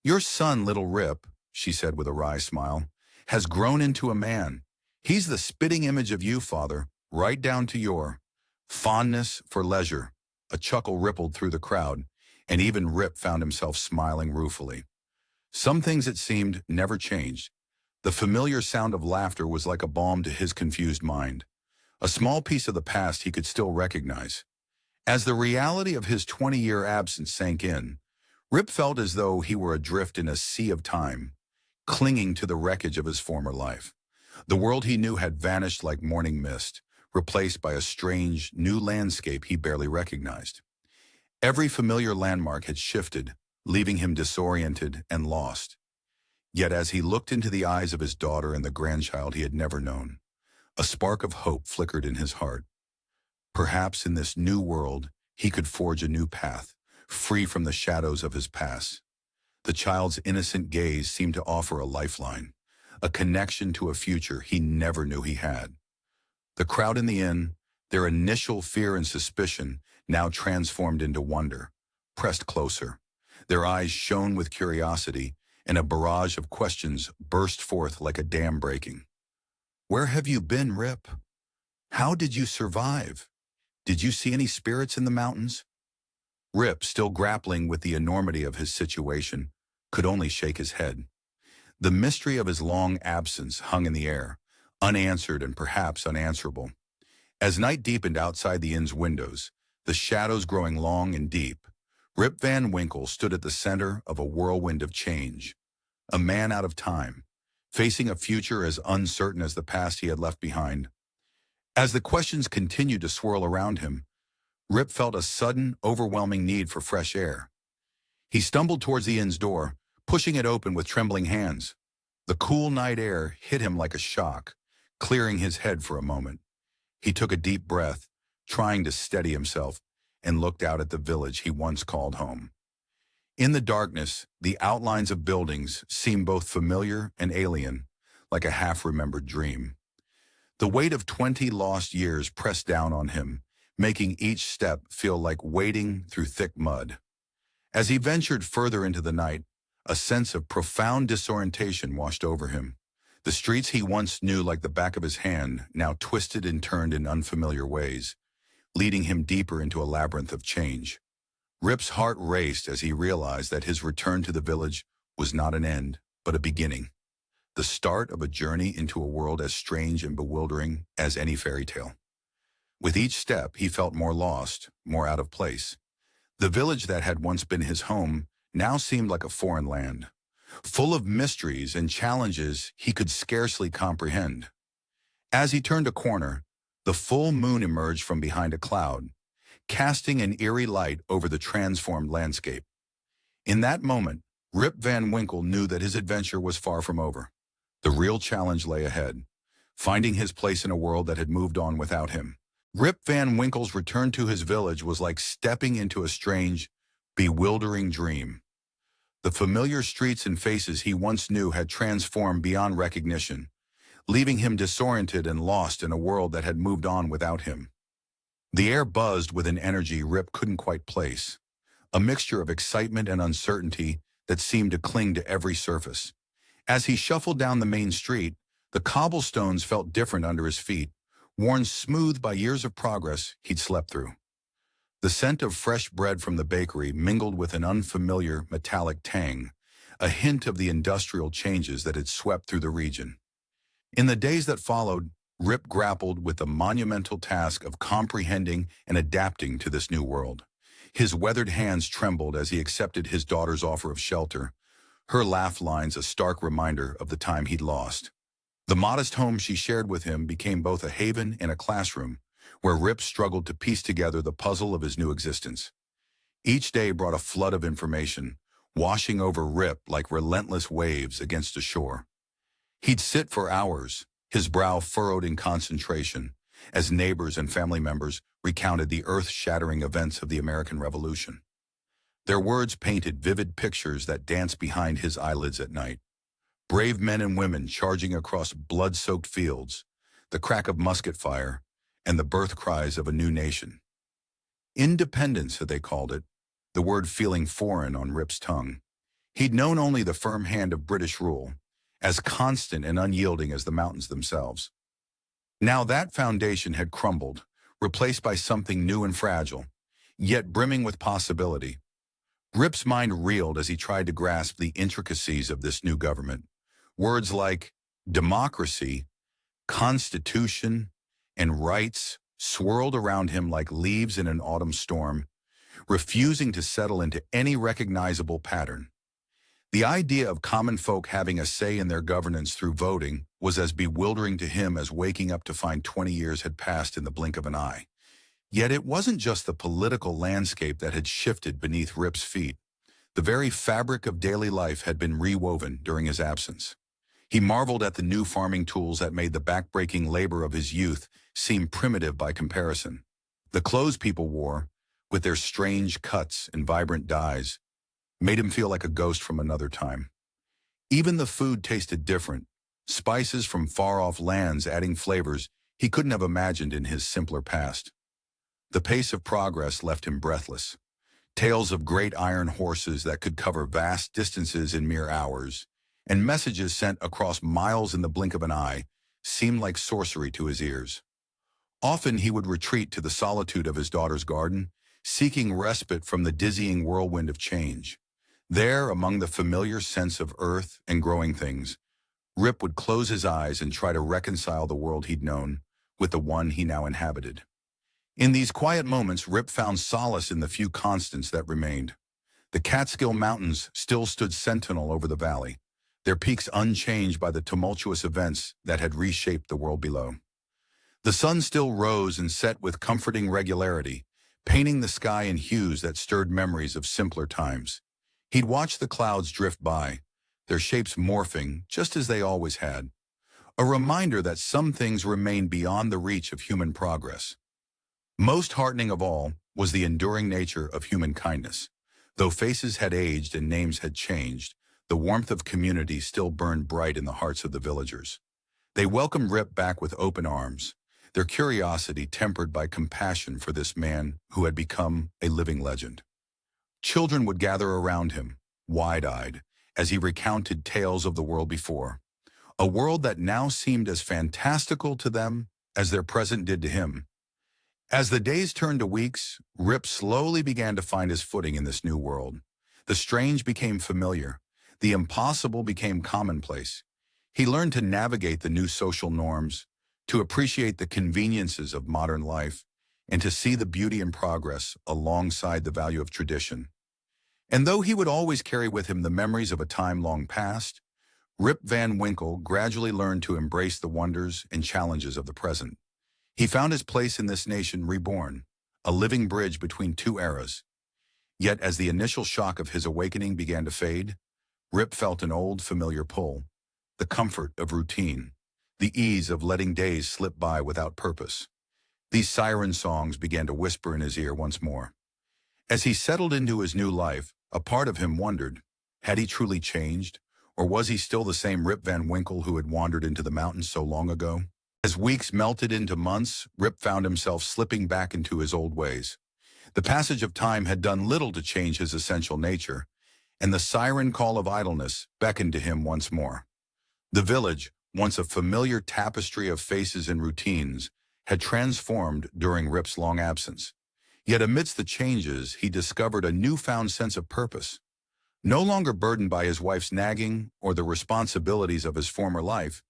"Your son, little Rip," she said with a wry smile, "has grown into a man. He's the spitting image of you, Father, right down to your fondness for leisure." A chuckle rippled through the crowd, and even Rip found himself smiling ruefully. Some things, it seemed, never changed. The familiar sound of laughter was like a balm to his confused mind. A small piece of the past he could still recognize. As the reality of his 20-year absence sank in, Rip felt as though he were adrift in a sea of time, clinging to the wreckage of his former life. The world he knew had vanished like morning mist, replaced by a strange, new landscape he barely recognized. Every familiar landmark had shifted, leaving him disoriented and lost. Yet as he looked into the eyes of his daughter and the grandchild he had never known, a spark of hope flickered in his heart. Perhaps in this new world, he could forge a new path, free from the shadows of his past. The child's innocent gaze seemed to offer a lifeline, a connection to a future he never knew he had. The crowd in the inn, their initial fear and suspicion now transformed into wonder, pressed closer. Their eyes shone with curiosity, and a barrage of questions burst forth like a dam breaking. "Where have you been, Rip? How did you survive? Did you see any spirits in the mountains?" Rip, still grappling with the enormity of his situation, could only shake his head. The mystery of his long absence hung in the air, unanswered and perhaps unanswerable. As night deepened outside the inn's windows, the shadows growing long and deep, Rip Van Winkle stood at the center of a whirlwind of change. A man out of time, facing a future as uncertain as the past he had left behind. As the questions continued to swirl around him, Rip felt a sudden, overwhelming need for fresh air. He stumbled towards the inn's door, pushing it open with trembling hands. The cool night air hit him like a shock, clearing his head for a moment. He took a deep breath, trying to steady himself, and looked out at the village he once called home. In the darkness, the outlines of buildings seemed both familiar and alien, like a half-remembered dream. The weight of 20 lost years pressed down on him, making each step feel like wading through thick mud. As he ventured further into the night, a sense of profound disorientation washed over him. The streets he once knew like the back of his hand now twisted and turned in unfamiliar ways, leading him deeper into a labyrinth of change. Rip's heart raced as he realized that his return to the village was not an end, but a beginning. The start of a journey into a world as strange and bewildering as any fairy tale. With each step, he felt more lost, more out of place. The village that had once been his home now seemed like a foreign land. full of mysteries and challenges he could scarcely comprehend. As he turned a corner, the full moon emerged from behind a cloud, casting an eerie light over the transformed landscape. In that moment, Rip Van Winkle knew that his adventure was far from over. The real challenge lay ahead, finding his place in a world that had moved on without him. Rip Van Winkle's return to his village was like stepping into a strange, bewildering dream. The familiar streets and faces he once knew had transformed beyond recognition, leaving him disoriented and lost in a world that had moved on without him. The air buzzed with an energy Rip couldn't quite place, a mixture of excitement and uncertainty that seemed to cling to every surface. As he shuffled down the main street, the cobblestones felt different under his feet, worn smooth by years of progress he'd slept through. The scent of fresh bread from the bakery mingled with an unfamiliar metallic tang, a hint of the industrial changes that had swept through the region. In the days that followed, Rip grappled with the monumental task of comprehending and adapting to this new world. His weathered hands trembled as he accepted his daughter's offer of shelter, her laugh lines a stark reminder of the time he'd lost. The modest home she shared with him became both a haven and a classroom, where Rip struggled to piece together the puzzle of his new existence. Each day brought a flood of information, washing over Rip like relentless waves against a shore. He'd sit for hours, his brow furrowed in concentration, as neighbors and family members recounted the earth-shattering events of the American Revolution. Their words painted vivid pictures that danced behind his eyelids at night. Brave men and women charging across blood-soaked fields, the crack of musket fire, and the birth cries of a new nation. Independence, they called it, the word feeling foreign on Rip's tongue. He'd known only the firm hand of British rule, as constant and unyielding as the mountains themselves. Now that foundation had crumbled, replaced by something new and fragile, yet brimming with possibility. Rip's mind reeled as he tried to grasp the intricacies of this new government. Words like democracy, constitution, and rights swirled around him like leaves in an autumn storm, refusing to settle into any recognizable pattern. The idea of common folk having a say in their governance through voting was as bewildering to him as waking up to find 20 years had passed in the blink of an eye. Yet it wasn't just the political landscape that had shifted beneath Rip's feet. The very fabric of daily life had been rewoven during his absence. He marveled at the new farming tools that made the backbreaking labor of his youth seem primitive by comparison. The clothes people wore, with their strange cuts and vibrant dyes, made him feel like a ghost from another time. Even the food tasted different, spices from far-off lands adding flavors he couldn't have imagined in his simpler past. The pace of progress left him breathless. Tales of great iron horses that could cover vast distances in mere hours, and messages sent across miles in the blink of an eye, seemed like sorcery to his ears. Often he would retreat to the solitude of his daughter's garden, seeking respite from the dizzying whirlwind of change. There, among the familiar scents of earth and growing things, Rip would close his eyes and try to reconcile the world he'd known with the one he now inhabited. In these quiet moments, Rip found solace in the few constants that remained. The Catskill Mountains still stood sentinel over the valley, their peaks unchanged by the tumultuous events that had reshaped the world below. The sun still rose and set with comforting regularity, painting the sky in hues that stirred memories of simpler times. He'd watch the clouds drift by, their shapes morphing just as they always had, a reminder that some things remain beyond the reach of human progress. Most heartening of all was the enduring nature of human kindness. Though faces had aged and names had changed, the warmth of community still burned bright in the hearts of the villagers. They welcomed Rip back with open arms, their curiosity tempered by compassion for this man who had become a living legend. Children would gather around him, wide-eyed, as he recounted tales of the world before, a world that now seemed as fantastical to them as their present did to him. As the days turned to weeks, Rip slowly began to find his footing in this new world. The strange became familiar. The impossible became commonplace. He learned to navigate the new social norms, to appreciate the conveniences of modern life, and to see the beauty and progress alongside the value of tradition. And though he would always carry with him the memories of a time long past, Rip Van Winkle gradually learned to embrace the wonders and challenges of the present. He found his place in this nation reborn, a living bridge between two eras. Yet as the initial shock of his awakening began to fade, Rip felt an old familiar pull, the comfort of routine, the ease of letting days slip by without purpose. These siren songs began to whisper in his ear once more. As he settled into his new life, a part of him wondered, had he truly changed, or was he still the same Rip Van Winkle who had wandered into the mountains so long ago? As weeks melted into months, Rip found himself slipping back into his old ways. The passage of time had done little to change his essential nature, and the siren call of idleness beckoned to him once more. The village, once a familiar tapestry of faces and routines, had transformed during Rip's long absence. Yet amidst the changes, he discovered a newfound sense of purpose. No longer burdened by his wife's nagging or the responsibilities of his former life,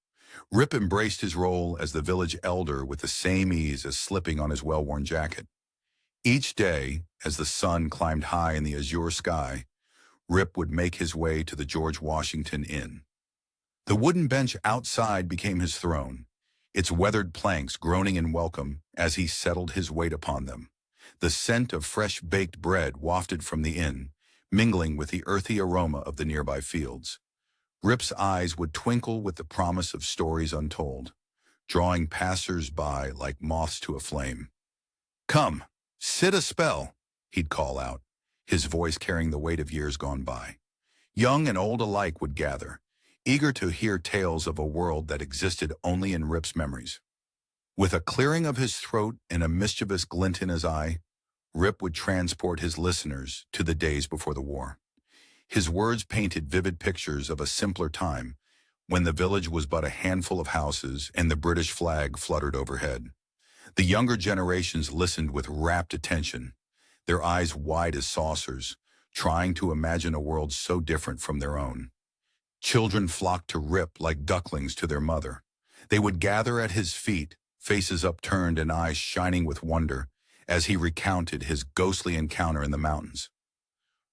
Rip embraced his role as the village elder with the same ease as slipping on his well-worn jacket. Each day, as the sun climbed high in the azure sky, Rip would make his way to the George Washington Inn. The wooden bench outside became his throne, its weathered planks groaning in welcome as he settled his weight upon them. The scent of fresh baked bread wafted from the inn, mingling with the earthy aroma of the nearby fields. Rip's eyes would twinkle with the promise of stories untold, drawing passers-by like moths to a flame. "Come, sit a spell," he'd call out, his voice carrying the weight of years gone by. Young and old alike would gather, eager to hear tales of a world that existed only in Rip's memories. With a clearing of his throat and a mischievous glint in his eye, Rip would transport his listeners to the days before the war. His words painted vivid pictures of a simpler time, when the village was but a handful of houses and the British flag fluttered overhead. The younger generations listened with rapt attention, their eyes wide as saucers, trying to imagine a world so different from their own. Children flocked to Rip like ducklings to their mother. They would gather at his feet, faces upturned and eyes shining with wonder, as he recounted his ghostly encounter in the mountains.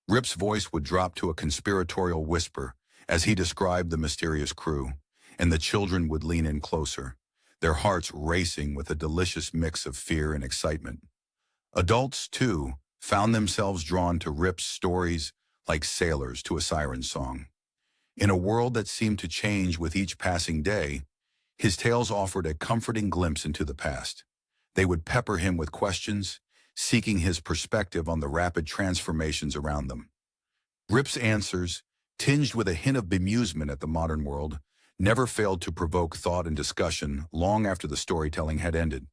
Rip's voice would drop to a conspiratorial whisper as he described the mysterious crew, and the children would lean in closer, their hearts racing with a delicious mix of fear and excitement. Adults, too, found themselves drawn to Rip's stories like sailors to a siren song. In a world that seemed to change with each passing day, his tales offered a comforting glimpse into the past. They would pepper him with questions, seeking his perspective on the rapid transformations around them. Rip's answers, tinged with a hint of bemusement at the modern world, never failed to provoke thought and discussion long after the storytelling had ended.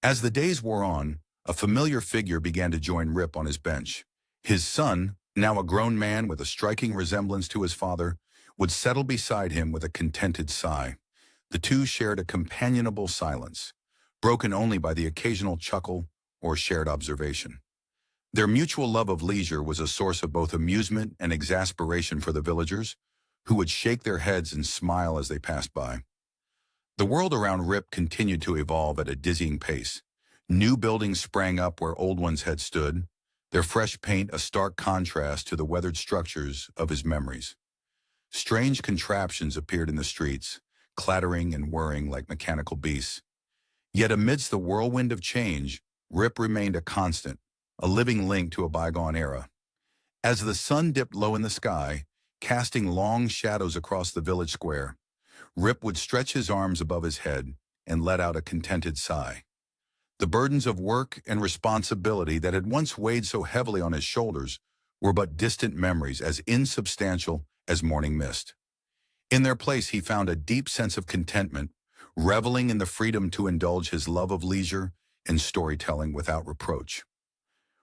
As the days wore on, a familiar figure began to join Rip on his bench. His son, now a grown man with a striking resemblance to his father, would settle beside him with a contented sigh. The two shared a companionable silence, broken only by the occasional chuckle or shared observation. Their mutual love of leisure was a source of both amusement and exasperation for the villagers, who would shake their heads and smile as they passed by. The world around Rip continued to evolve at a dizzying pace. New buildings sprang up where old ones had stood, their fresh paint a stark contrast to the weathered structures of his memories. Strange contraptions appeared in the streets, clattering and whirring like mechanical beasts. Yet amidst the whirlwind of change, Rip remained a constant, a living link to a bygone era. As the sun dipped low in the sky, casting long shadows across the village square, Rip would stretch his arms above his head and let out a contented sigh. The burdens of work and responsibility that had once weighed so heavily on his shoulders were but distant memories as insubstantial as morning mist. In their place, he found a deep sense of contentment, reveling in the freedom to indulge his love of leisure and storytelling without reproach.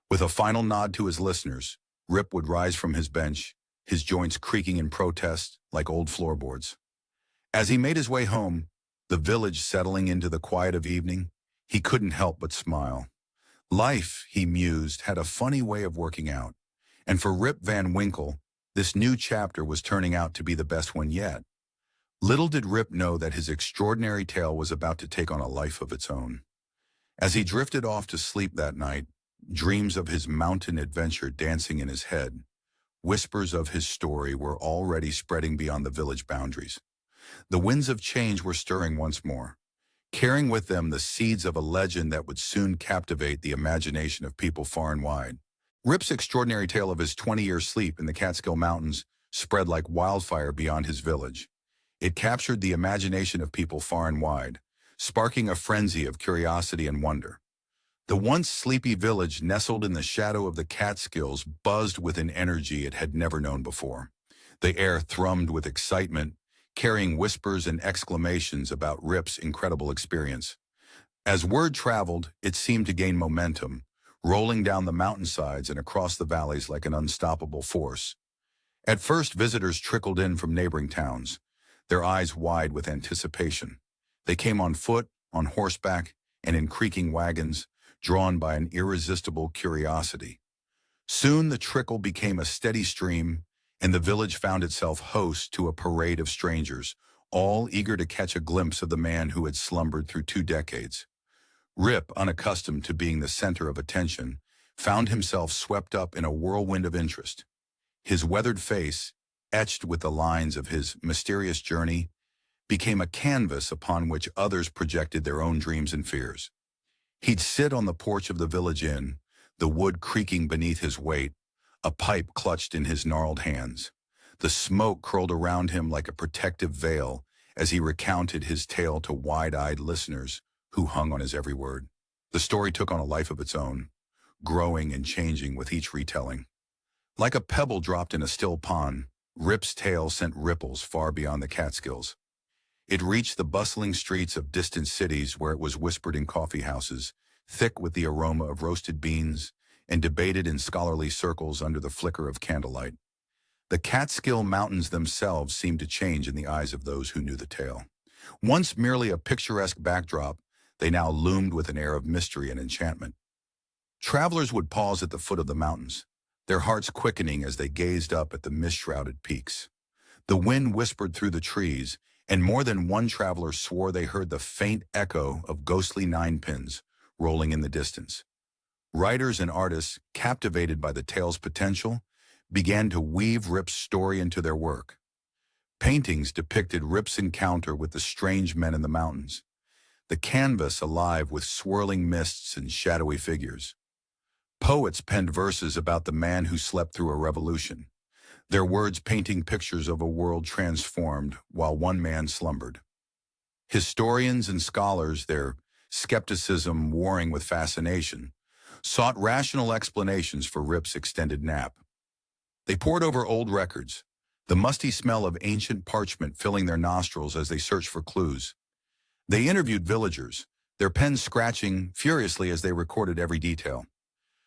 With a final nod to his listeners, Rip would rise from his bench, his joints creaking in protest like old floorboards. As he made his way home, the village settling into the quiet of evening, he couldn't help but smile. Life, he mused, had a funny way of working out, and for Rip Van Winkle, this new chapter was turning out to be the best one yet. Little did Rip know that his extraordinary tale was about to take on a life of its own. As he drifted off to sleep that night, dreams of his mountain adventure dancing in his head, whispers of his story were already spreading beyond the village boundaries. The winds of change were stirring once more, carrying with them the seeds of a legend that would soon captivate the imagination of people far and wide. Rip's extraordinary tale of his 20-year sleep in the Catskill Mountains spread like wildfire beyond his village. It captured the imagination of people far and wide, sparking a frenzy of curiosity and wonder. The once sleepy village nestled in the shadow of the Catskills buzzed with an energy it had never known before. The air thrummed with excitement, carrying whispers and exclamations about Rip's incredible experience. As word traveled, it seemed to gain momentum, rolling down the mountainsides and across the valleys like an unstoppable force. At first, visitors trickled in from neighboring towns, their eyes wide with anticipation. They came on foot, on horseback, and in creaking wagons, drawn by an irresistible curiosity. Soon the trickle became a steady stream, and the village found itself host to a parade of strangers, all eager to catch a glimpse of the man who had slumbered through 2 decades. Rip, unaccustomed to being the center of attention, found himself swept up in a whirlwind of interest. His weathered face, etched with the lines of his mysterious journey, became a canvas upon which others projected their own dreams and fears. He'd sit on the porch of the village inn, the wood creaking beneath his weight, a pipe clutched in his gnarled hands. The smoke curled around him like a protective veil as he recounted his tale to wide-eyed listeners who hung on his every word. The story took on a life of its own, growing and changing with each retelling. Like a pebble dropped in a still pond, Rip's tale sent ripples far beyond the Catskills. It reached the bustling streets of distant cities where it was whispered in coffee houses, thick with the aroma of roasted beans, and debated in scholarly circles under the flicker of candlelight. The Catskill Mountains themselves seemed to change in the eyes of those who knew the tale. Once merely a picturesque backdrop, they now loomed with an air of mystery and enchantment. Travelers would pause at the foot of the mountains, their hearts quickening as they gazed up at the mist-shrouded peaks. The wind whispered through the trees, and more than one traveler swore they heard the faint echo of ghostly ninepins rolling in the distance. Writers and artists, captivated by the tale's potential, began to weave Rip's story into their work. Paintings depicted Rip's encounter with the strange men in the mountains, the canvas alive with swirling mists and shadowy figures. Poets penned verses about the man who slept through a revolution, their words painting pictures of a world transformed while one man slumbered. Historians and scholars, their skepticism warring with fascination, sought rational explanations for Rip's extended nap. They pored over old records, the musty smell of ancient parchment filling their nostrils as they searched for clues. They interviewed villagers, their pens scratching furiously as they recorded every detail.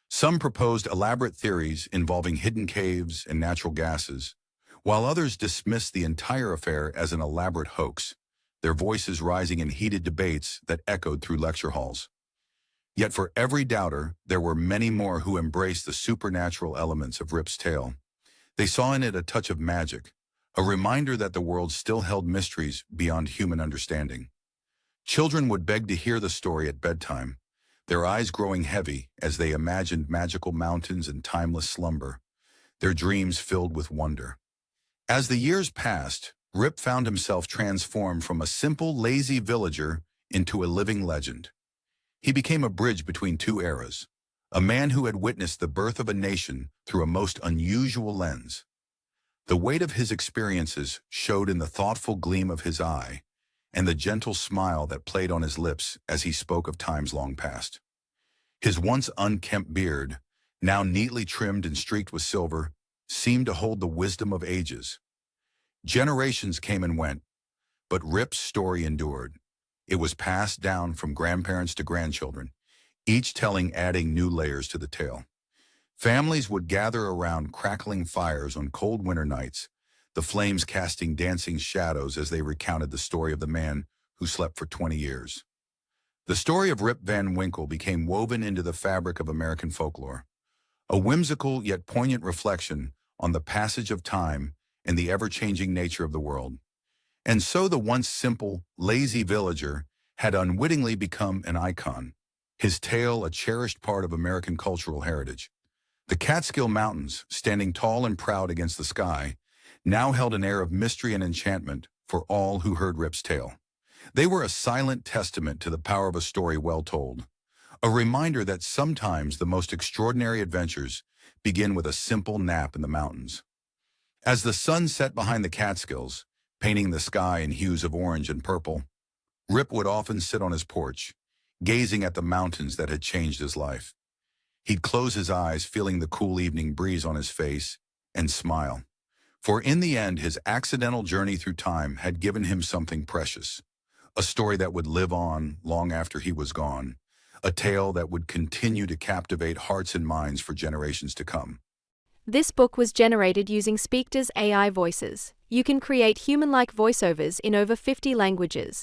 Some proposed elaborate theories involving hidden caves and natural gases, while others dismissed the entire affair as an elaborate hoax, their voices rising in heated debates that echoed through lecture halls. Yet for every doubter, there were many more who embraced the supernatural elements of Rip's tale. They saw in it a touch of magic, a reminder that the world still held mysteries beyond human understanding. Children would beg to hear the story at bedtime, their eyes growing heavy as they imagined magical mountains and timeless slumber, their dreams filled with wonder. As the years passed, Rip found himself transformed from a simple, lazy villager into a living legend. He became a bridge between 2 eras, a man who had witnessed the birth of a nation through a most unusual lens. The weight of his experiences showed in the thoughtful gleam of his eye and the gentle smile that played on his lips as he spoke of times long past. His once unkempt beard, now neatly trimmed and streaked with silver, seemed to hold the wisdom of ages. Generations came and went, but Rip's story endured. It was passed down from grandparents to grandchildren, each telling adding new layers to the tale. Families would gather around crackling fires on cold winter nights, the flames casting dancing shadows as they recounted the story of the man who slept for 20 years. The story of Rip Van Winkle became woven into the fabric of American folklore, a whimsical yet poignant reflection on the passage of time and the ever-changing nature of the world. And so the once simple, lazy villager had unwittingly become an icon, his tale a cherished part of American cultural heritage. The Catskill Mountains, standing tall and proud against the sky, now held an air of mystery and enchantment for all who heard Rip's tale. They were a silent testament to the power of a story well told, a reminder that sometimes the most extraordinary adventures begin with a simple nap in the mountains. As the sun set behind the Catskills, painting the sky in hues of orange and purple, Rip would often sit on his porch, gazing at the mountains that had changed his life. He'd close his eyes, feeling the cool evening breeze on his face, and smile. For in the end, his accidental journey through time had given him something precious, a story that would live on long after he was gone, a tale that would continue to captivate hearts and minds for generations to come. This book was generated using Speakter's AI voices. You can create human-like voiceovers in over 50 languages.